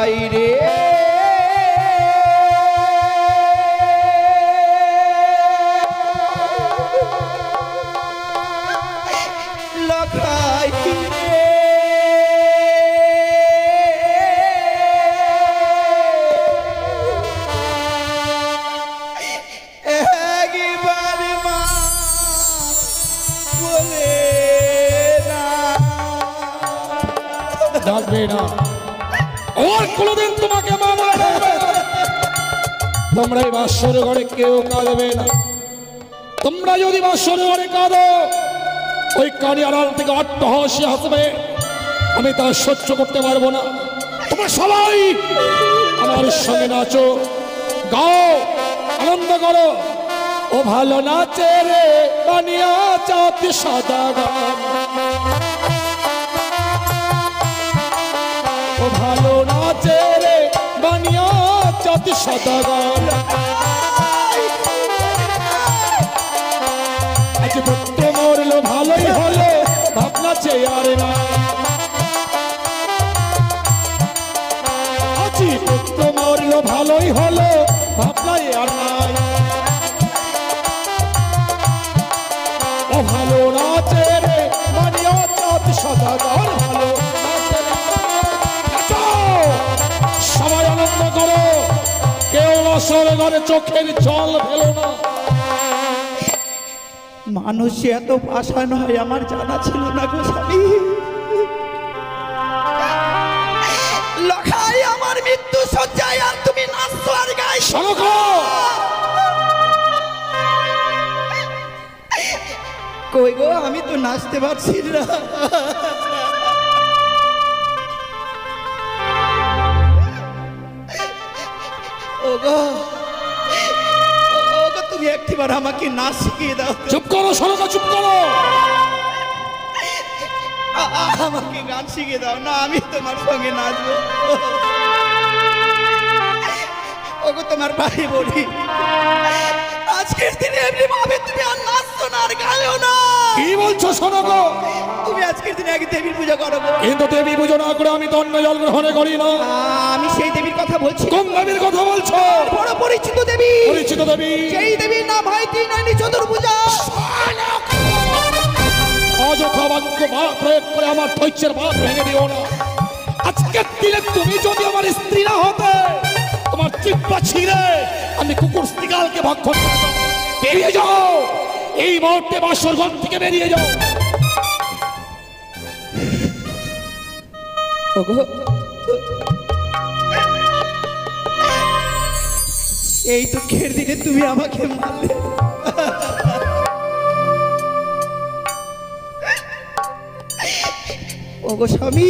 A: লখাই রে লখাই রে একবার মা বলে
B: ডাকবে না আর কোনোদিন তোমাকে মামা ডাকবে না। তোমরা এই বাসর ঘরে কেউ কাঁদবে না। তোমরা যদি বাসর ঘরে কাঁদো ওই কানি আড়াল থেকে অট্টহাসি হাসবে, আমি তা সহ্য করতে পারবো না। তোমরা সবাই আমার সঙ্গে নাচো, গাও, আনন্দ করো। ও ভালো নাচে রে বানিয়া চাঁদ সাদা গান, ও ভালো নাচে রে বানিয়া চাঁদ সাদা গান। আজ পুত্র মরলো ভালোই হলো, ভাবনা চেয়ার না। আজ পুত্র মরলো ভালোই হলো, ভাবনা আর নাই। ও ভালো নাচে রে বানিয়া চাঁদ সাদা গান, ভালো নাচে রে। সবাই আনন্দ করো, কেউ বাসর ঘরে চোখের জল ফেলো না।
A: মানুষ এত পাষাণ হয় আমার জানা ছিল না গো স্বামী। লখাই আমার মৃত্যু সজ্জায় আর তুমি নাচছো আর গাইছো।
B: শোনো গো,
A: কই গো আমি তো নাচতে পারছি না। ওগো ওগো তুমি একটিবার আমাকে নাচ শিখিয়ে দাও।
B: চুপ করো শোনো, চুপ করো।
A: আমাকে গান শিখিয়ে দাও না, আমি তোমার সঙ্গে নাচবো। ওগো তোমার ভাই বলি, আজকের দিনে এমনি ভাবে তুমি আর নাচছো না আর গাইও না।
B: কি বলছো শোনো গো?
A: তুমি আজকের দিনে আগে দেবীর পূজা করো গো।
B: কিন্তু দেবী পুজো না করে আমি দণ্ড জল গ্রহণ করি না।
A: আমি সেই দেবীর কথা বলছি।
B: কোন দেবীর কথা বলছো?
A: বড় পরিচিত দেবী।
B: পরিচিত দেবী?
A: সেই দেবীর নাম হয় ত্রিনয়নী চতুর্ভুজা।
B: অযথা বাক্য প্রয়োগ করে আমার ধৈর্যের বাঁধ ভেঙে দিও না। আজকের দিনে তুমি যদি আমার স্ত্রী না হতে, তোমার চিপ্পা ছিঁড়ে আমি কুকুর স্ত্রীকালকে ভক্ষণ করতাম। বেরিয়ে যাও এই মুহূর্তে, বাসর ঘর থেকে বেরিয়ে যাও।
A: এই দুঃখের দিনে তুমি আমাকে মারলে। ওগো স্বামী,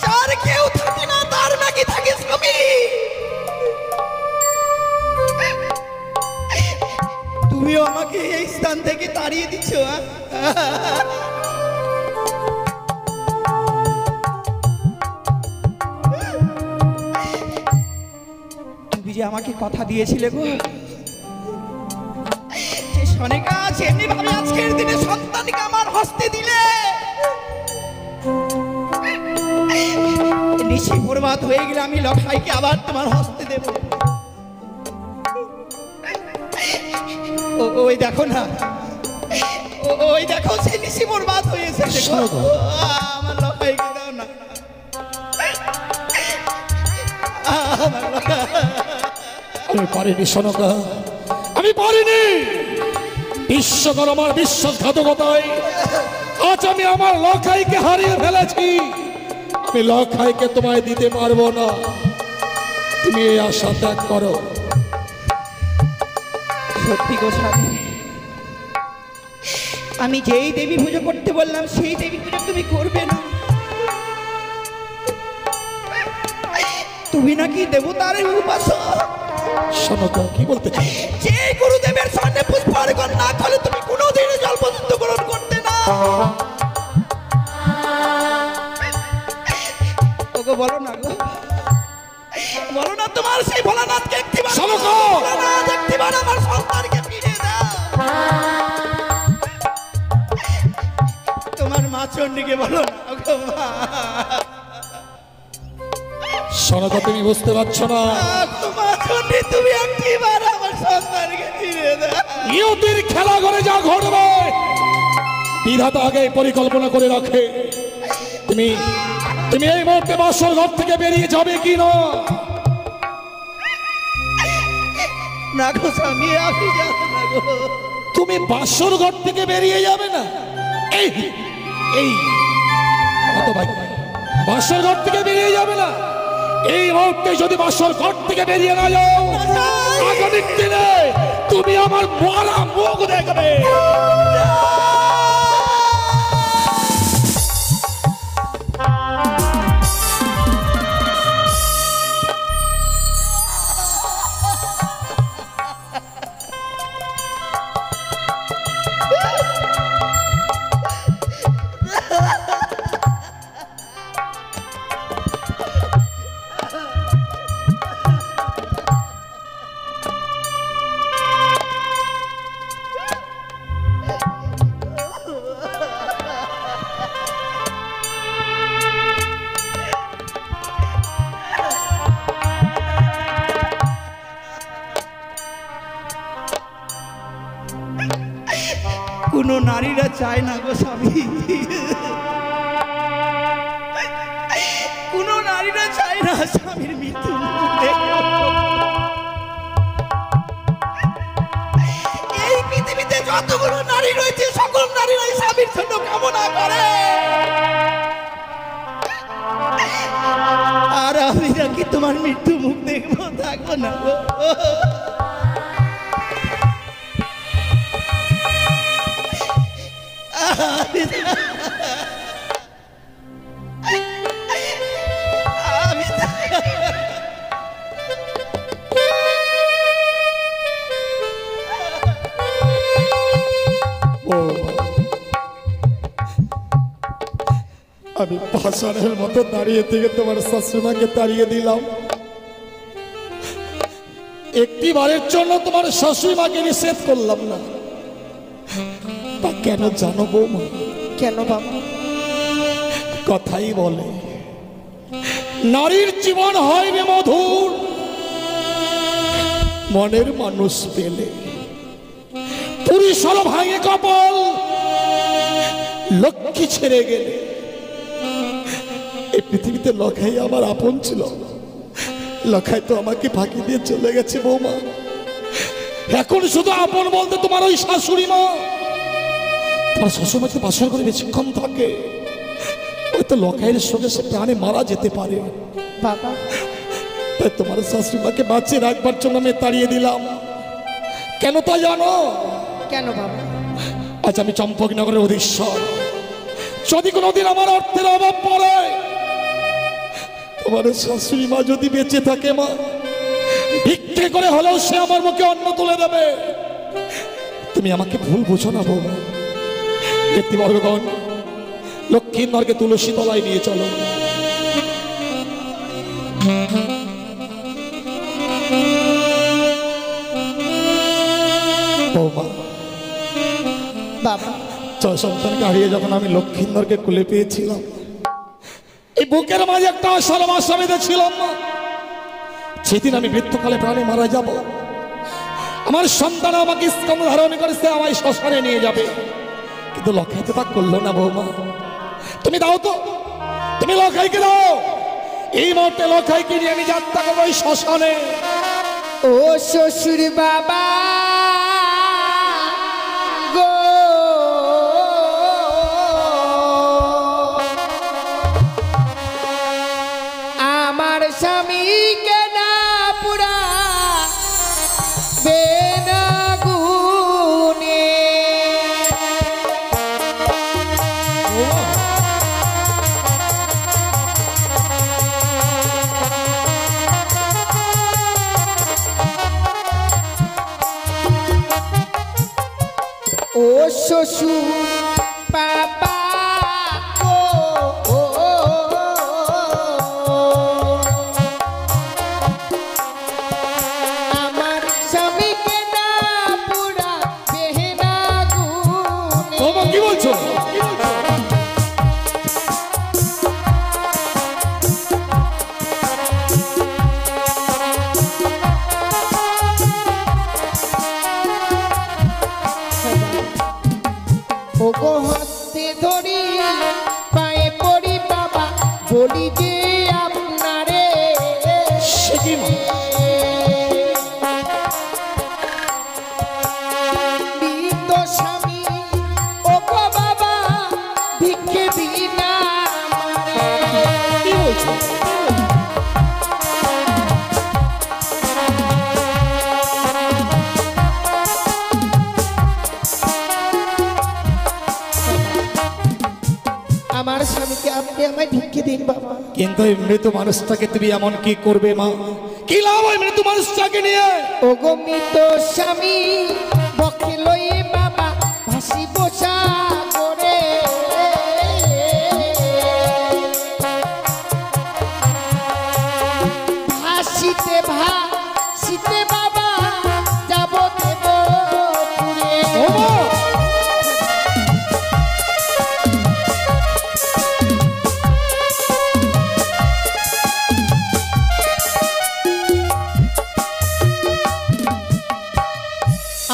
A: যার কেউ থাকে না তার নাকি থাকে স্বামী। তুমিও আমাকে এই স্থান থেকে তাড়িয়ে দিচ্ছ। তুমি যে আমাকে কথা দিয়েছিলে গো, যে সনেকা এমনি ভাবে আজকের দিনে সন্তানকে আমার হস্তে দিলে, নিশি বরবাদ হয়ে গেলে আমি লখাইকে আবার তোমার হস্তে দেব। ওই দেখো না, ওই দেখো সে নিশি বরবাদ হয়েছে। আমার লখাইকে দাও না।
B: আমি পারিনি শোনকা, আমি পারিনি। বিশ্বকর্মার বিশ্বাসঘাতকতায় আজ আমি আমার লখাইকে হারিয়ে ফেলেছি। আমি লখাইকে তোমায় দিতে পারবো না। তুমি এই আশা ত্যাগ করো।
A: সত্যি গো স্বামী, আমি যেই দেবী পুজো করতে বললাম সেই দেবী পুজো তুমি করবে না। তুমি নাকি দেবতার উপাসক।
B: শোনকা, কি বলতে চাও?
A: যে গুরুদেবের সামনে পুষ্পার্ঘ্য না করলে তুমি কোনোদিন জল পর্যন্ত গ্রহণ করতে না। ওগো বলো না গো, বলো না তোমার সেই ভোলানাথকে একটিবার, ভোলানাথ একটিবার আমার সন্তানকে ফিরিয়ে দাও। তোমার মা চণ্ডীকে বলো না গো মা।
B: সনাতন তুমি বুঝতে পারছো না,
A: তুমি একটিবার আমার সন্তানকে ফিরে দাও।
B: ইউতির খেলা ঘরে যা ঘটবে বিধাতা আগে পরিকল্পনা করে রাখে। তুমি তুমি এই মুহূর্তে বাসর ঘর থেকে বেরিয়ে যাবে কি না?
A: না গো স্বামী, আমি যাব না গো।
B: তুমি বাসর ঘর থেকে বেরিয়ে যাবে না? এই এই কত ভাই, বাসর ঘর থেকে বেরিয়ে যাবে না? এই মুহূর্তে যদি বাসর ঘর থেকে বেরিয়ে না যাও, আগামী দিনে তুমি আমার মরা মুখ দেখবে।
A: কোনো নারীরা চায় না গো স্বামী, কোনো নারীরা চায় না স্বামীর মৃত্যু দেখে। এই পৃথিবীতে যতগুলো নারী রয়েছে সকল নারীরাই স্বামীর জন্য কামনা করে, আর আমি নাকি তোমার মৃত্যু মুখ দেখবো, থাকবো না গো।
B: আমি পাষাণের মতো দাঁড়িয়ে থেকে তোমার শাশুড়িমাকে তাড়িয়ে দিলাম। একটি বারের জন্য তোমার শাশুড়িমাকে নিষেধ করলাম না। তা কেন জানো বৌমা?
A: কেন বাবা?
B: কথাই বলে নারীর জীবন হয় রে মধুর, মনের মানুষ পেলে। পুরুষ হলো ভাঙে কপাল, লক্ষ্মী ছেড়ে গেলে। এই পৃথিবীতে লখাই আমার আপন ছিল, লখাই তো আমাকে ফাঁকি দিয়ে চলে গেছে বৌমা। এখন শুধু আপন বলতে তোমার ওই শাশুড়ি মা। তোমার শ্বশুরমাকে বাসর করে বেশিক্ষণ থাকে, ওই তো লখাইয়ের সঙ্গে সে প্রাণে মারা যেতে পারে
A: বাবা।
B: তাই তোমার শাশুড়িমাকে বাঁচিয়ে রাখবার জন্য আমি তাড়িয়ে দিলাম। কেন তা জানো?
A: কেন বাবা?
B: আজ আমি চম্পকনগরের অধীশ্বর, যদি কোনোদিন আমার অর্থের অভাব পড়ে, তোমার শাশুড়ি মা যদি বেঁচে থাকে মা, ভিক্ষে করে হলেও সে আমার মুখে অন্ন তুলে দেবে। তুমি আমাকে ভুল বুঝো না বৌমা। নেতৃবর্গগণ, লক্ষ্মীন্দরকে তুলসী তলায় নিয়ে চলো। বৌমা,
A: বাবা,
B: ছয় সন্তানকে হারিয়ে যখন আমি লক্ষ্মীন্দরকে কুলে পেয়েছিলাম, এই বুকের মাঝে একটা আশার আশা বেঁধেছিলাম না, সেদিন আমি মৃত্যুকালে প্রাণে মারা যাব, আমার সন্তান আমাকে স্কন্ধ ধারণ করেছে, আমায় শ্মশানে নিয়ে যাবে। কিন্তু লখাই তো তা করলো না বৌমা। তুমি দাও তো, তুমি লখাইকে দাও। এই মুহূর্তে লখাইকে নিয়ে আমি যাত্রা করবো ওই শ্মশানে।
A: ও শ্বশুর বাবা গো, আমার স্বামীকে না পুরা বেনা গুনে। ও শ্বশুর বাবা গো, আমার স্বামীকে না পুরা বেহেনা গুনে।
B: বৌমা কি বলছো?
A: ওগো হাতে ধরি পায়ে পড়ি বাবা বলি যে আপনারে
B: সে কি মা?
A: বৃদ্ধ স্বামী ওগো বাবা ভিক্ষে বিনা
B: কি বলছো?
A: আমার স্বামীকে আপনি আমায় ভিক্ষে দিন বাবা।
B: কিন্তু এই মৃত মানুষটাকে তুমি এমন কি করবে মা? কি লাভ ওই মৃত মানুষটাকে নিয়ে?
A: ওগো মৃত স্বামী বকে লয়ে বাবা ভাসি বসা করে ভাসিতে বাবা যাব দেব পুরে।
B: ও মা!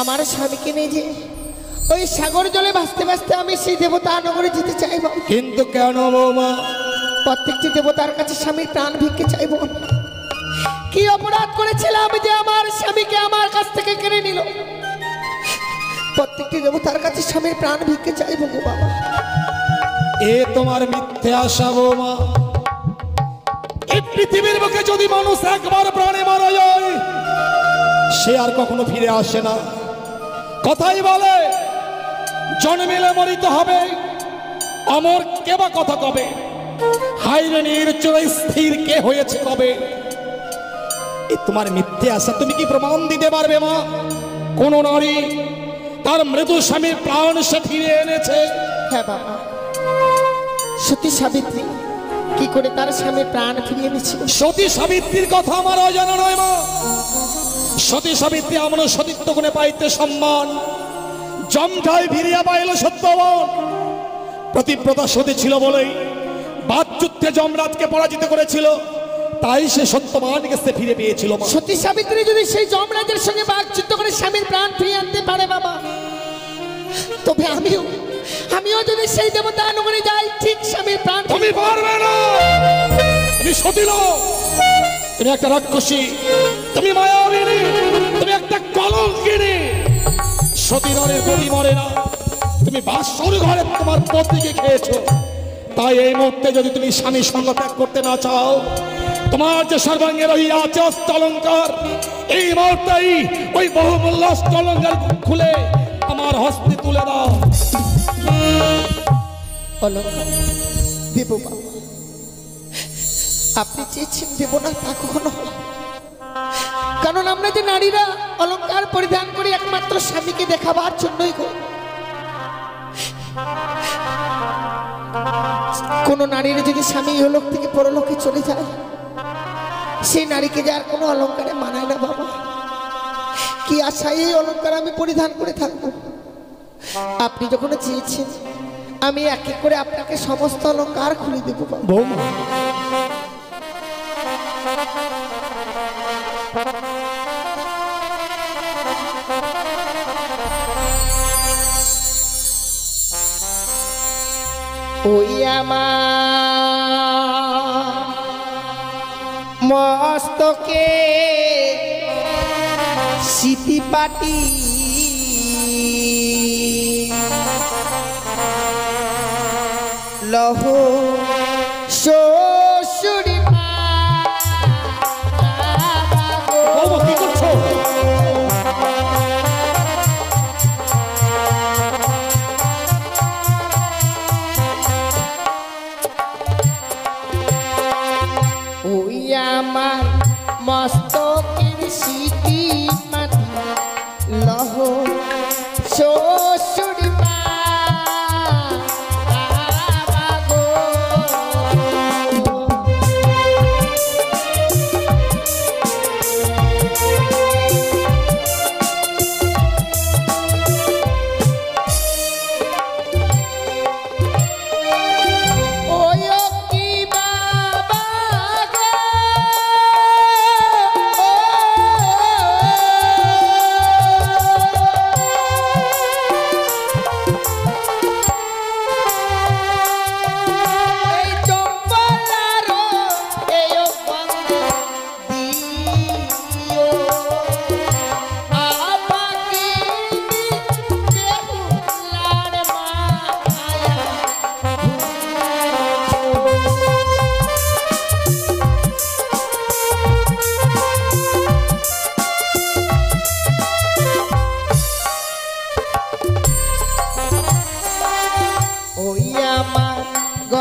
A: আমার স্বামীকে নিয়ে যে ওই সাগর জলে ভাসতে ভাসতে আমি সেই দেবতা নগরে যেতে চাইব।
B: কিন্তু কেন বৌমা?
A: প্রত্যেকটি দেবতার কাছে স্বামীর প্রাণ ভিক্ষে চাইব। কি অপরাধ করেছিলাম যে আমার স্বামীকে আমার কাছ থেকে কেড়ে নিল? প্রত্যেকটি দেবতার কাছে স্বামীর প্রাণ ভিক্ষে চাইব গো বাবা।
B: এ তোমার মিথ্যে আশা বৌমা। এই পৃথিবীর বুকে যদি মানুষ একবার প্রাণে মারা যায় সে আর কখনো ফিরে আসে না। কথাই বলে জন্মিলে মরিতে হবে, অমর কে বা কথা কবে? হাইরে নির্চয় স্থির কে হয়েছে কবে? এ তোমার মিথ্যে আশা তুমি কি প্রমাণ দিতে পারবে মা? কোন নারী তার মৃদু স্বামীর প্রাণ সে ফিরে এনেছে?
A: হ্যাঁ বাবা, সতী সাবিত্রী কি করে তার স্বামীর প্রাণ ফিরিয়ে এনেছিল।
B: সতী সাবিত্রীর কথা আমার অজানা নয় মা। সতী সাবিত্রী আমরা সতীত্ব গুণে পাইতে সম্মান, জমঠাই ফিরিয়া পাইল সত্যবান। প্রতিব্রতা সতী ছিল বলেই বাদযুদ্ধে যমরাজকে পরাজিত করেছিল, তাই সে সত্যবানকে সে ফিরে পেয়েছিল মা।
A: সতী সাবিত্রী যদি সেই যমরাজের সঙ্গে বাকযুদ্ধ করে স্বামীর প্রাণ ফিরিয়ে আনতে পারে বাবা, তবে আমিও যদি সেই দেবতা নগরে যাই ঠিক স্বামীর প্রাণ।
B: তুমি পারবে না, তুমি সতী নও, তুমি একটা রাক্ষসী, তুমি মায়াবিনী, তুমি একটা কলঙ্কিনী। সতী নরের পতি মরে না, তুমি বাসর ঘরে তোমার পতিকে খেয়েছো। তাই এই মুহূর্তে যদি তুমি স্বামীর সঙ্গ ত্যাগ করতে না চাও, তোমার যে সর্বাঙ্গে রহিয়া আছে অষ্টলঙ্কার, এই মুহূর্তেই ওই বহুমূল্য অষ্টলঙ্কার খুলে আমার হস্তে তুলে দাও।
A: অলঙ্কার দেব বাবা, আপনি চেয়েছেন দেব না তা কখনো হয়? কারণ আমরা যে নারীরা অলঙ্কার পরিধান করি একমাত্র স্বামীকে দেখাবার জন্যই গো। কোন নারীর যদি স্বামী ইহলোক থেকে পরলোকে চলে যায়, সেই নারীকে যে আর কোনো অলঙ্কারে মানায় না বাবা। কি আশায় এই অলঙ্কার আমি পরিধান করে থাকবো? আপনি যখন চেয়েছেন আমি এক এক করে আপনাকে সমস্ত অলঙ্কার খুলে দেব বাবা।
B: বৌমা,
A: ওই আমার মস্তকে সিটি পাটি লহ শ্বশুরি
B: বৌমা কি করছো?
A: ওই আমার মস্তকের সিটি মাটি লহ শ্বশুর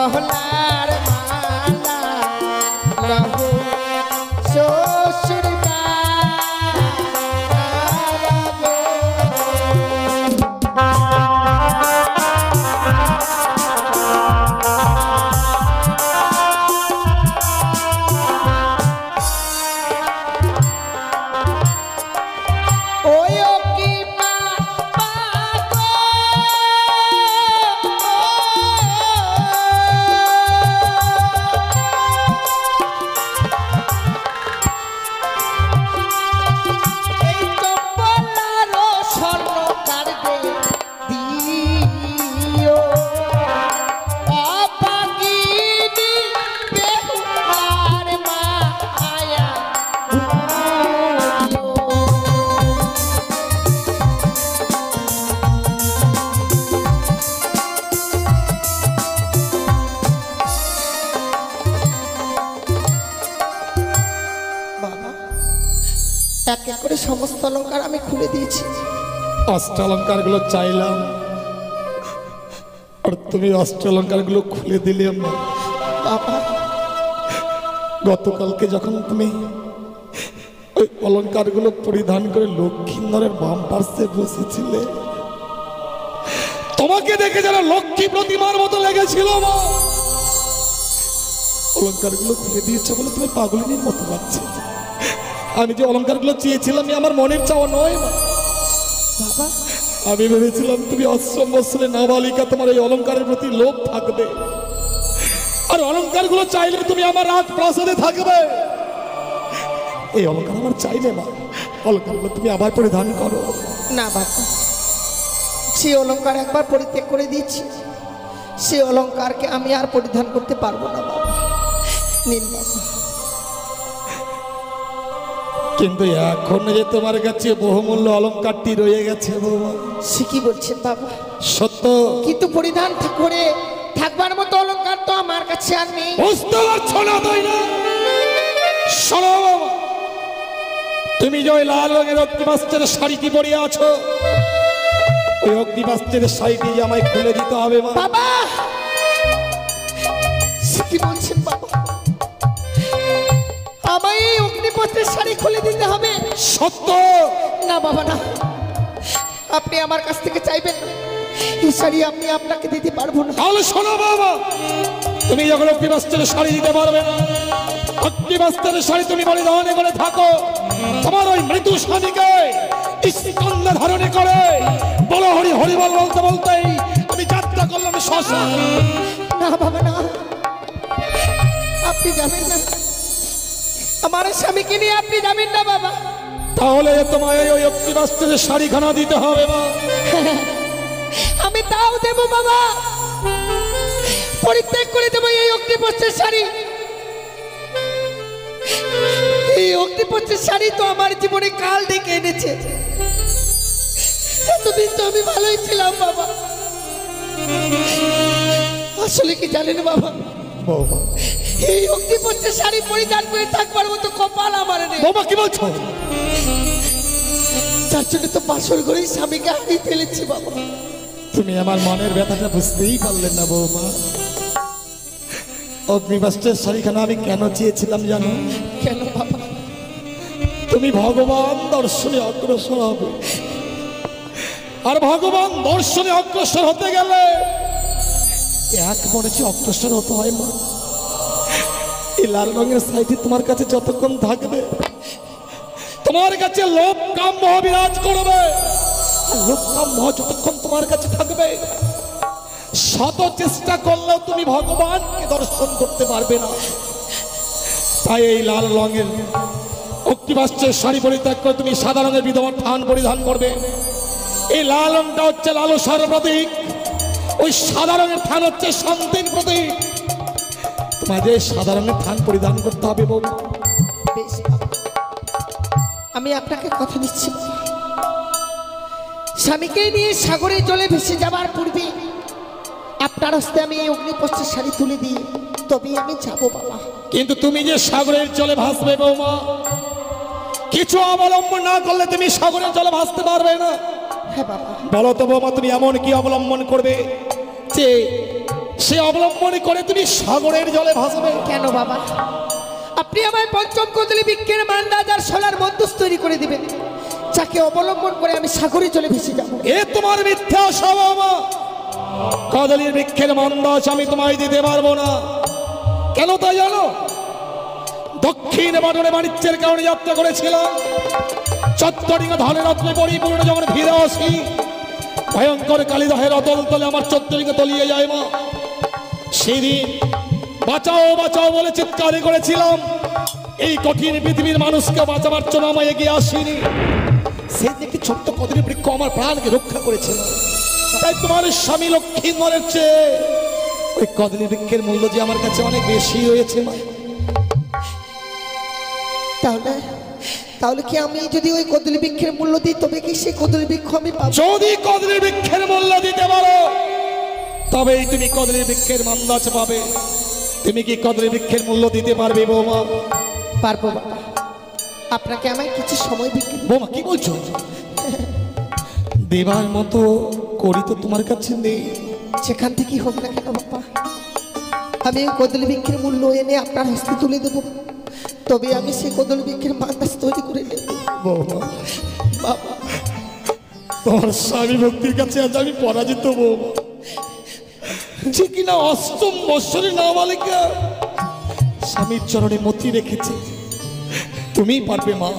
A: গহনার মালা লহো শ্বশুর বাবা গো। ওই ও কি বাবা গো, এই চম্পলারো স্বর্ণ কার্ডে দিও অপাগিনী বেহুলার মায়া ভুলিও। বাবা, এক এক করে সমস্ত অলংকার আমি খুলে দিয়েছি।
B: অষ্টলঙ্কার গুলো চাইলাম আর তুমি অষ্টলঙ্কার গুলো খুলে দিলে মা।
A: বাবা,
B: গতকালকে যখন তুমি ওই অলঙ্কার গুলো পরিধান করে লক্ষ্মীন্দরের বাম পার্শ্বে বসেছিলে, তোমাকে দেখে যেন লক্ষ্মী প্রতিমার মতো লেগেছিল মা। অলঙ্কার গুলো খুলে দিয়েছে বলে তুমি পাগলিনীর মতো লাগছে। আমি যে অলঙ্কার গুলো চেয়েছিলাম এ আমার মনের চাওয়া নয় মা।
A: বাবা,
B: আমি ভেবেছিলাম তুমি অষ্টম বৎসরের নাবালিকা, তোমার এই অলঙ্কারের প্রতি লোভ থাকবে আর অলঙ্কার গুলো চাইলে তুমি আমার রাজ প্রাসাদে থাকবে। এই অলঙ্কার আমার চাইলে মা, অলঙ্কার গুলো তুমি আবার পরিধান করো।
A: না বাবা, সে অলংকার একবার পরিত্যাগ করে দিয়েছি, সে অলংকারকে আমি আর পরিধান করতে পারবো না বাবা। নিন বাবা।
B: কিন্তু এখন যে তোমার কাছে বহুমূল্য অলঙ্কারটি রয়ে গেছে বাবা।
A: সে কি বলছেন বাবা?
B: সত্য,
A: কিন্তু পরিধান করে থাকবার মতো অলংকার তো আমার কাছে আর নেই।
B: বুঝতে পারছো না তাই না? শোনো বাবা, তুমি যে ওই লাল রঙের অগ্নিবাস্ত্রের শাড়িটি পরে আছো, ওই অগ্নিবাস্ত্রের শাড়িটি যে আমায় খুলে দিতে হবে মা।
A: বাবা, সে কি বলছেন বাবা? আমায় এই অগ্নিপত্রের শাড়ি খুলে দিতে হবে?
B: সত্য।
A: না বাবা না, আপনি আমার কাছ থেকে চাইবেন না, এই শাড়ি আমি আপনাকে দিতে পারবো না।
B: তাহলে শোনো বাবা, তুমি যখন অগ্নিবাস্ত্রের শাড়ি দিতে পারবে না, অগ্নিবাস্ত্রের শাড়ি তুমি পরিধান করে থাকো, তোমার ওই মৃত্যু স্বামীকে স্কন্ধে ধারণে করে বলো হরি হরি বল বলতে বলতেই আমি যাত্রা করলাম শ্মশান।
A: না বাবা না, আপনি যাবেন না, আমার স্বামীকে নিয়ে আপনি যাবেন না বাবা।
B: তাহলে তোমায় ওই অগ্নিবাস্ত্রের শাড়িখানা দিতে হবে মা।
A: আমি তাও দেব বাবা, পরিত্যাগ করে দেবো এই অগ্নিপত্রের শাড়ি। এই অগ্নিপত্রের শাড়ি তো আমার জীবনে কাল ডেকে এনেছে। এতদিন তো আমি ভালোই ছিলাম বাবা। আসলে কি জানেন বাবা,
B: বাবা,
A: এই অগ্নিপত্রের শাড়ি পরিধান করে থাকবার মতো কপাল আমার নেই।
B: বাবা কি বলছো?
A: তার জন্য তো বাসর ঘরেই স্বামীকে হারিয়ে ফেলেছি বাবা।
B: তুমি আমার মনের ব্যথাটা বুঝতেই পারলেন না বৌমা। অগ্নিবাস্ত্রের শাড়িখানা আমি কেন চেয়েছিলাম জানো?
A: কেন বাবা?
B: তুমি ভগবান দর্শনে অগ্রসর হবে, আর ভগবান দর্শনে অগ্রসর হতে গেলে এক মনে অগ্রসর হতে হয় মা। এই লাল রঙের শাড়িটি তোমার কাছে যতক্ষণ থাকবে, তোমার কাছে লোভ কাম মোহ বিরাজ করবে। লোভ কাম মোহ যতক্ষণ তোমার কাছে থাকবে, শত চেষ্টা করলেও তুমি ভগবানকে দর্শন করতে পারবে না। তাই এই লাল রঙের অগ্নিবাস্ত্রের শাড়ি পরিত্যাগ করে তুমি সাদা রঙের বিধবার থান পরিধান করবে। এই লাল রঙটা হচ্ছে লালসার প্রতীক, ওই সাদা রঙের থান হচ্ছে শান্তির প্রতীক। তোমাদের সাদা রঙের থান পরিধান করতে হবে বাবু।
A: বেশ বাবা, আমি আপনাকে কথা দিচ্ছি বাবা। স্বামীকে নিয়ে সাগরে জলে ভেসে যাবার পূর্বে আপনার হস্তে আমি এই অগ্নিপত্রের শাড়ি তুলে দিই, তবেই আমি যাবো বাবা।
B: কিন্তু তুমি যে সাগরের জলে ভাসবে বৌমা, কিছু অবলম্বন না করলে তুমি সাগরের জলে ভাসতে পারবে না।
A: হ্যাঁ বাবা।
B: বলো তো বৌমা, তুমি এমন কি অবলম্বন করবে যে সে অবলম্বন করে তুমি সাগরের জলে ভাসবে।
A: কেন বাবা, আপনি আমায় পঞ্চম কদলী বৃক্ষের মান্দাজ আর সোলার মধ্যস্থ তৈরি করে দিবেন, যাকে অবলম্বন করে আমি সাগরে চলে ভেসে যাব।
B: এ তোমার মিথ্যা স্বভাব। কদলীর বৃক্ষের মান্দাজ আমি তোমায় দিতে পারবো না। কেন তাই জানো? দক্ষিণ বাটনে বাণিজ্যের কারণে যাত্রা করেছিলাম, চত্বরিঙ্গা ধানের রত্নে পরিপূর্ণ যখন ফিরে আসি, ভয়ঙ্কর কালিদাহের অতল তলে আমার চত্বরিঙ্গা তলিয়ে যায় মা। সেদিন বাঁচাও বাঁচাও বলে চিৎকার করেছিলাম, এই কঠিন পৃথিবীর মানুষকে বাঁচাবার জন্য আমায় এগিয়ে আসিনি। সেই একটি ছোট্ট কদলী বৃক্ষ আমার প্রাণকে রক্ষা করেছিল। তাই তোমার স্বামী লক্ষ্মীন্দরের চেয়ে ওই কদলী বৃক্ষের মূল্য যে আমার কাছে অনেক বেশি হয়েছে মা।
A: তাহলে তাহলে কি আমি যদি ওই কদলী বৃক্ষের মূল্য দিই, তবে কি সেই কদলী বৃক্ষ আমি পাবো?
B: যদি কদলী বৃক্ষের মূল্য দিতে পারো, তবেই তুমি কদলী বৃক্ষের মান্দাজ পাবে। তুমি কি কদলী বৃক্ষের মূল্য দিতে পারবে বৌমা?
A: পারবো বাবা, আপনাকে আমায় কিছু সময় দিতে।
B: বৌমা কি বলছো? দেবার মতো করি তো তোমার কাছে নেই।
A: সেখান থেকেই হোক না কেন বাবা, আমি ওই কদলী বৃক্ষের মূল্য এনে আপনার হস্তে তুলে দেবো, তবে আমি সেই কদলী বৃক্ষের মান্দাজ তৈরি করে নেব।
B: বৌমা বাবা, তোমার স্বামী ভক্তির কাছে আজ আমি পরাজিত বৌমা। যে কিনা অষ্টম বৎসরে নাবালিকা স্বামীর চরণে মতি রেখেছে। তুমি পারবে মা,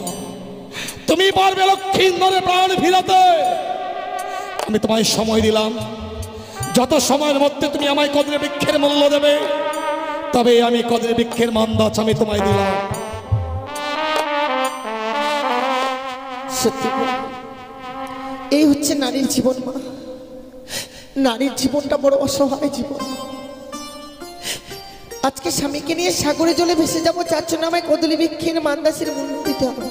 B: তুমি পারবে লক্ষ্মীন্দরের প্রাণ ফিরাতে। আমি তোমায় সময় দিলাম, যত সময়ের মধ্যে তুমি আমায় কদলী বৃক্ষের মূল্য দেবে, তবে আমি কদলী বৃক্ষের মান্দাজ আমি তোমায় দিলাম।
A: সত্যি গো, এই হচ্ছে নারীর জীবন মা। নারীর জীবনটা বড় অসহায় জীবন। আজকে স্বামীকে নিয়ে সাগরে জলে ভেসে যাবো, যার জন্য আমায় কদলী বৃক্ষের মান্দাসের মূল্য দিতে হবে।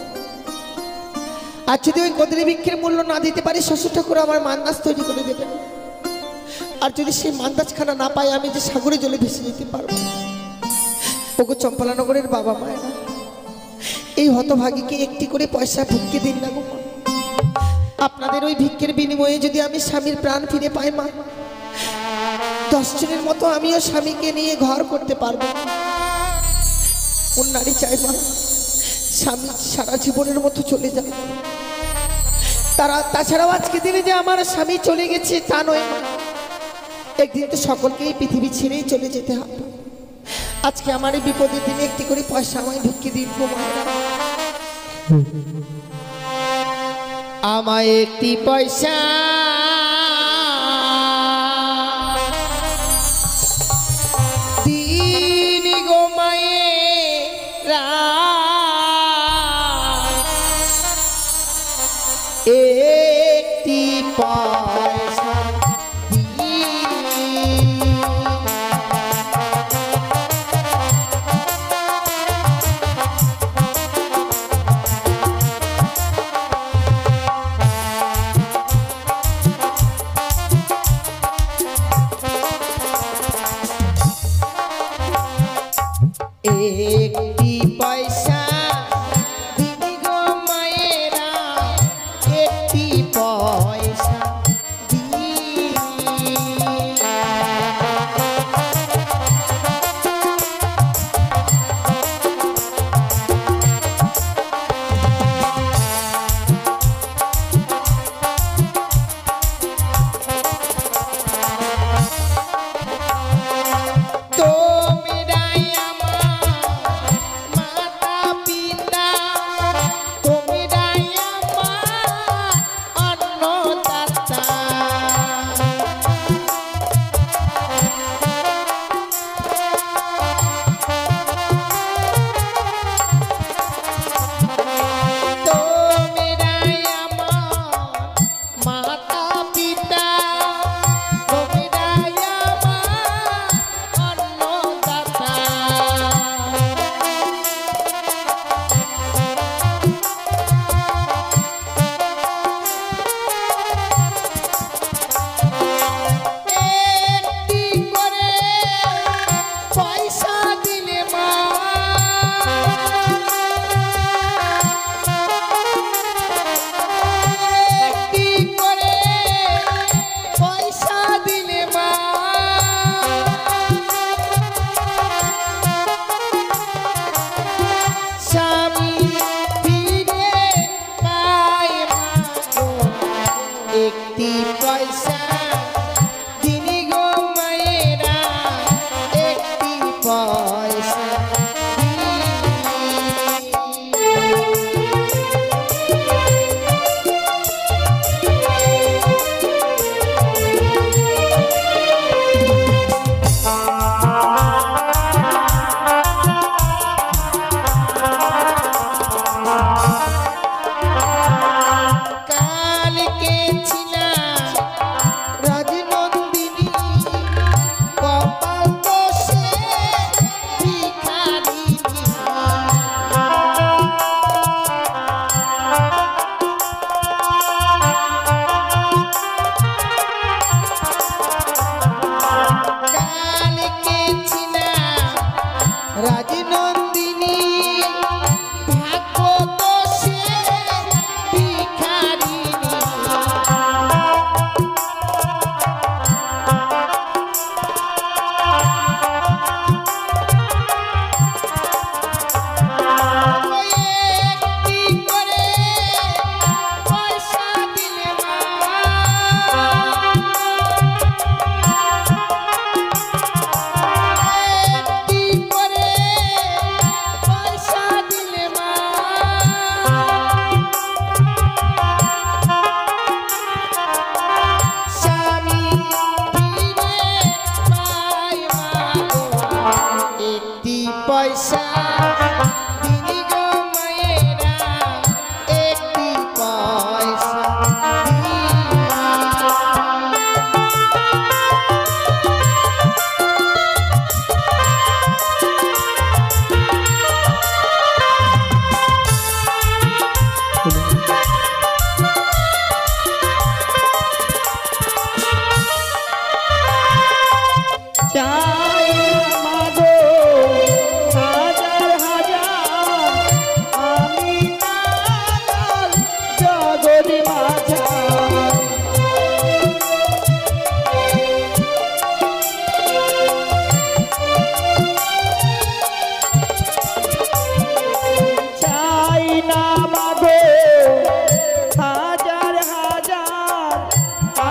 A: আর যদি ওই কদলী বৃক্ষের মূল্য না দিতে পারি, শ্বশুর ঠাকুর আমার মান্দাস তৈরি করে দেবেন। আর যদি সেই মান্দাজখানা না পাই, আমি যে সাগরে জলে ভেসে যেতে পারবো। ওগো চম্পালানগরের বাবা মায়েরা, এই হতভাগীকে একটি করে পয়সা ভিক্ষে দিন না গো মা। আপনাদের ওই ভিক্ষের বিনিময়ে যদি আমি স্বামীর প্রাণ ফিরে পাই মা, 10 জনের মতো আমিও স্বামীকে নিয়ে ঘর করতে পারবো। কোন নারী চাই মা স্বামী সারা জীবনের মতো চলে যায়? তাছাড়াও আজকে দিনে যে আমার স্বামী চলে গেছে তা নয় মা, একদিন তো সকলকেই পৃথিবী ছেড়েই চলে যেতে হবে। আজকে আমার এই বিপদের দিনে একটি করে পয়সা আমায় ভিক্ষে দিন গো মায়েরা। আমায় একটি পয়সা দিন গো মায়েরা, একটি পয়সা একটি পয়সা দিদি গো মায়েরা, একটি পয়সা একটি পয়সা দিনি গো মায়েরা একটি পয়সা রাজনন্দিনী ভাগ্য দোষে ভিখারিণী একটি করে পয়সা দিলে মা পয়সা দিনি গো মায়েরা একটি পয়সা
C: চাই মাগো হাজার হাজার আমি নাগাল জগৎ মাঝার চাই না মাগো হাজার হাজার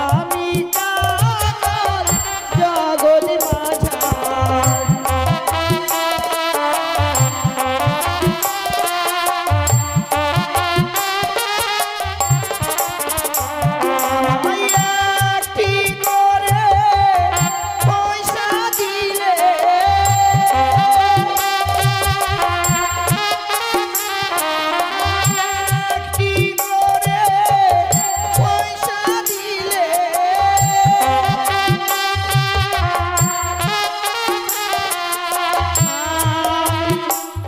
C: আমি নাগাল জগৎ মাঝার একটি করে পয়সা দিলে একটি করে পয়সা দিলে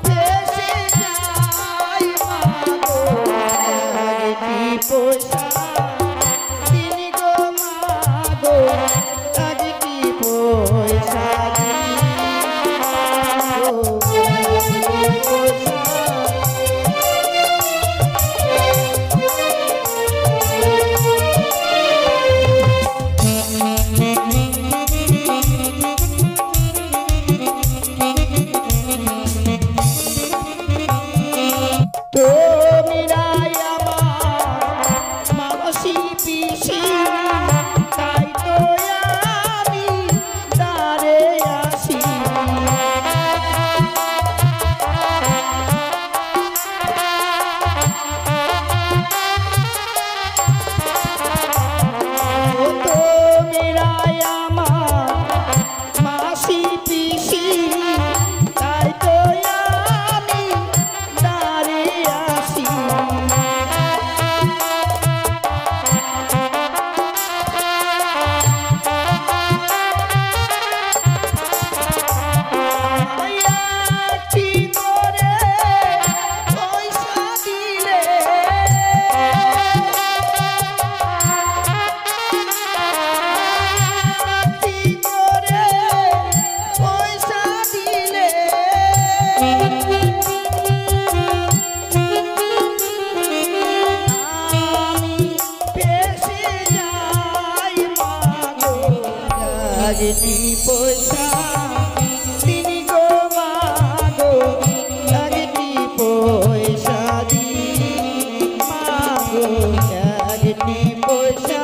C: দেশে যাই মাগো একটি পয়সা দিনি গো মাগো একটি পয়সা তোমিরাই আমার মাসি পিসি তাই তো আমি দাঁড়ে আসি তোমিরাই আমার মাসি পিসি তাই তো আমি দাঁড়ে আসি একটি করে পয়সা দিলে একটি করে পয়সা দিলে আমি পেশে যাই মাগো রাজনী পয়সা দিনি গো মাগো রাজনী পয়সা দি মাগো রাজনী পয়সা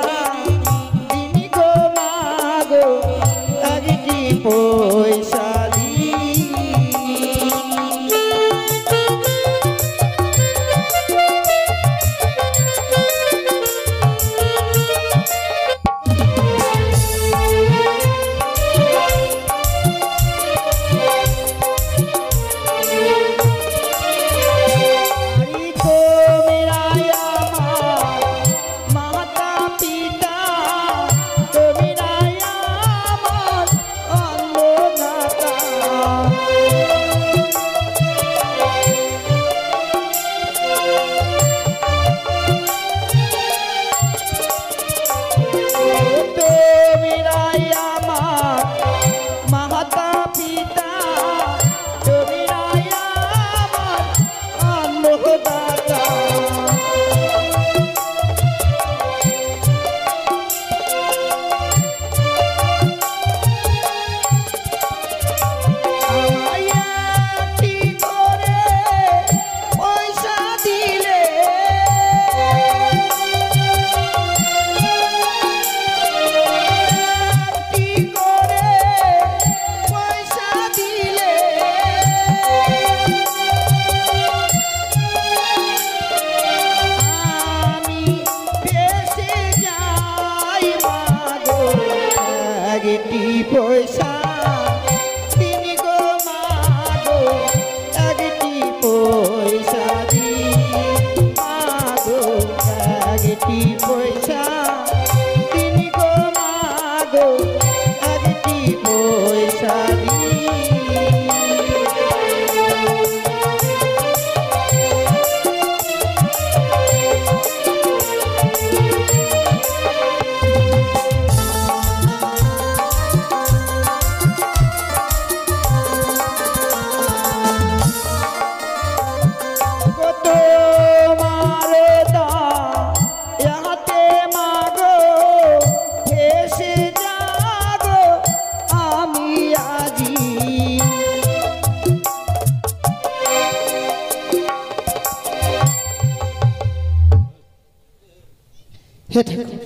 A: হে ঠাকুর,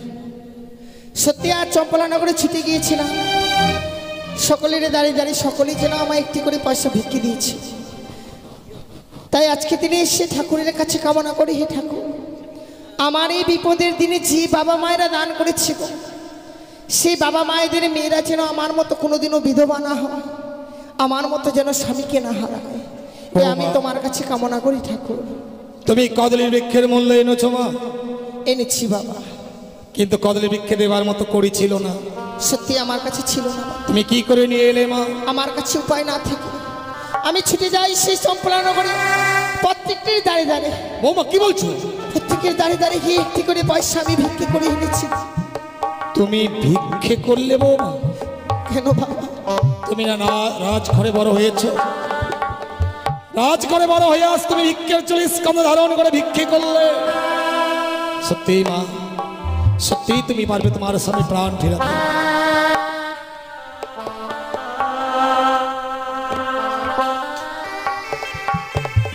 A: সত্যি আজ চম্পলানগরে ছুটে গিয়েছিলাম, সকলের দাঁড়িয়ে দাঁড়িয়ে সকলেই যেন আমায় একটি করে পয়সা ভিক্ষে দিয়েছে। তাই আজকে দিনে এসে ঠাকুরের কাছে কামনা করি, হে ঠাকুর, আমার এই বিপদের দিনে যে বাবা মায়েরা দান করেছিল, সেই বাবা মায়েদের মেয়েরা যেন আমার মতো কোনোদিনও বিধবা না হয়, আমার মতো যেন স্বামীকে না হারায়, এ আমি তোমার কাছে কামনা করি ঠাকুর।
B: তুমি কদলী বৃক্ষের মূল্য এনেছো মা?
A: এনেছি বাবা,
B: কিন্তু কদলী বৃক্ষে দেবার মতো করি ছিল না।
A: সত্যি আমার কাছে ছিল না বাবা।
B: তুমি কি করে নিয়ে এলে মা?
A: আমার কাছে উপায় না থেকে আমি ছুটে যাই সেই চম্পলানগরে, প্রত্যেকটির দাঁড়িয়ে দাঁড়িয়ে।
B: বৌমা কি বলছো?
A: প্রত্যেকের দাঁড়িয়ে দাঁড়িয়ে গিয়ে একটি করে পয়সা আমি ভিক্ষে করে এনেছি।
B: তুমি ভিক্ষে করলে বৌমা?
A: কেন বাবা?
B: তুমি না রাজঘরে বড় হয়েছো, রাজঘরে বড় হয়ে আজ তুমি ভিক্ষের চল্লিশ স্কন্ধ ধারণ করে ভিক্ষে করলে। সত্যি মা, সত্যি তুমি পারবে তোমার স্বামী প্রাণ ফেরাতে?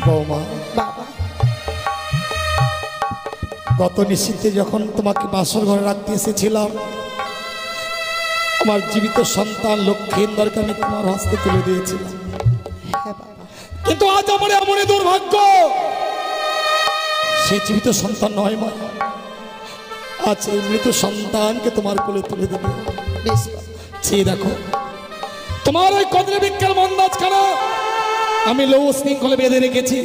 B: বৌমা,
A: বাবা,
B: গত নিশীথে যখন তোমাকে বাসর ঘরে রাখতে এসেছিলাম, আমার জীবিত সন্তান লক্ষ্মীন্দরকে আমি তোমার হস্তে তুলে দিয়েছিলাম।
A: হ্যাঁ বাবা।
B: কিন্তু আজ আমার এমন দুর্ভাগ্য, সে জীবিত সন্তান নয় মা, আজ এই মৃত সন্তানকে তোমার কোলে তুলে দেবে।
A: বেশ বাবা।
B: চেয়ে দেখো, তোমার ওই কদলী বৃক্ষের মন্দাজখানা আমি লৌহ শৃঙ্খলে বেঁধে রেখেছি।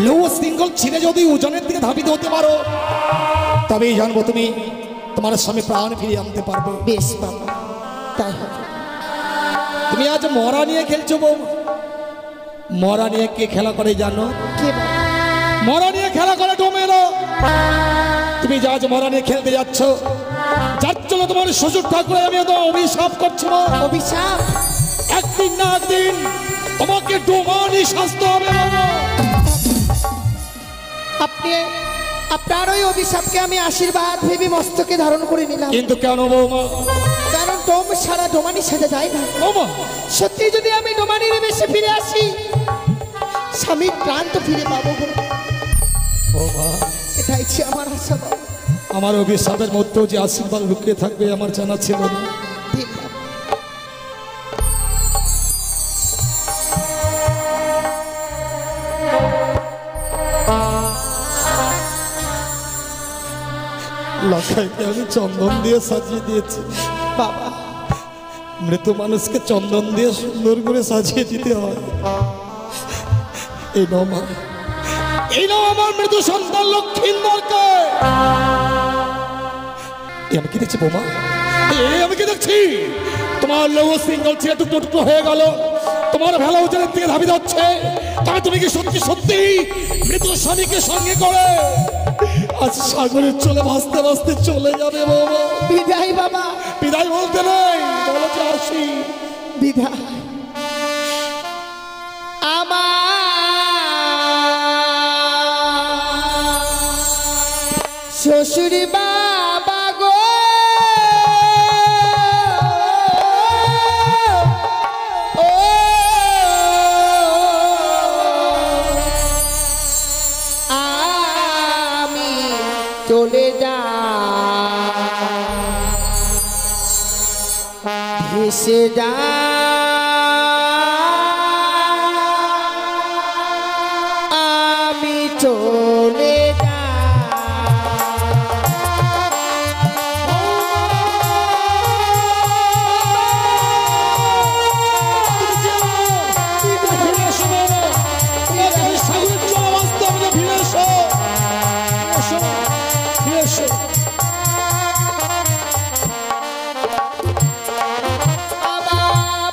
B: লৌহ শৃঙ্খল ছিঁড়ে যদি ওজনের দিকে ধাবিত হতে পারো, তবেই জানবো তুমি তোমার স্বামী প্রাণ ফিরিয়ে আনতে পারবে।
A: বেশ বাবা, তাই হবে।
B: তুমি আজ মরা নিয়ে খেলছো বউ। মরা নিয়ে কে খেলা করে জানো?
A: কে বাবা?
B: মরা নিয়ে খেলা করে ডোমেরা। তুমি যা আজ মরা নিয়ে খেলতে যাচ্ছ, যার জন্য তোমার শ্বশুর ঠাকুরে আমি তো অভিশাপ করছি মা।
A: অভিশাপ?
B: একদিন না একদিন তোমাকে ডোমানি শাস্তি হবে বাবা।
A: আপনি আপনার ওই অভিশাপকে আমি আশীর্বাদ ভেবে মস্তকে ধারণ করে নিলাম।
B: কিন্তু কেন বৌমা?
A: কারণ ডোম সারা ডোমানি সাজা যায় না।
B: বৌমা,
A: সত্যি যদি আমি ডোমানির বেশে ফিরে আসি, স্বামীর প্রাণ তো ফিরে পাবো গো।
B: বৌমা,
A: এটাই ছিল আমার আশা বাবা।
B: আমার অভিশাপের মধ্যেও যে আশীর্বাদ লুকিয়ে থাকবে আমার জানা ছিল না।
A: দিন বাবা।
B: লখাইকে আমি চন্দন দিয়ে সাজিয়ে দিয়েছি
A: বাবা,
B: মৃত মানুষকে চন্দন দিয়ে সুন্দর করে সাজিয়ে দিতে হয়। এই নাও মা, এই নাও আমার মৃত সন্তান লক্ষ্মীন্দরকে। আমি কি দেখছি বৌমা? আমি কি দেখছি? তোমার লৌহ শৃঙ্খল ছিঁড়ে টুকরো টুকরো হয়ে গেল, তোমার ভেলা উজানের দিকে ধাবিত হচ্ছে। তবে তুমি কি সত্যি সত্যি মৃত স্বামীকে সঙ্গে করে আজ সাগরে চলে ভাসতে ভাসতে চলে যাবে বাবা?
A: বিদায় বাবা।
B: বিদায় বলতে নেই, বলো যে আসি।
A: বিদায়। আমার শ্বশুর বাবা গো, ও আমি চলে যা ভেসে যা আমি চলে যা। আমার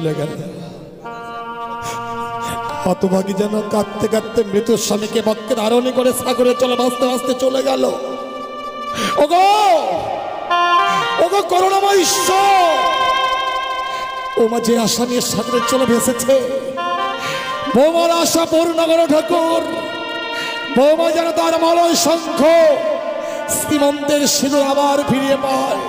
B: চলে গেল। হতভাগী যেন কাঁদতে কাঁদতে মৃত স্বামীকে বক্ষে ধারণী করে সাগরে চলে ভাসতে ভাসতে চলে গেল। ওগো ওগো করুণাময় ঈশ্বর, ওমা যে আশা নিয়ে সাগরে চলে ভেসেছে, বৌমার আশা পূর্ণ করো ঠাকুর। বৌমা যেন তার মলয় শঙ্খ শ্রীমন্তের সিঁদুর আবার ফিরিয়ে পায়।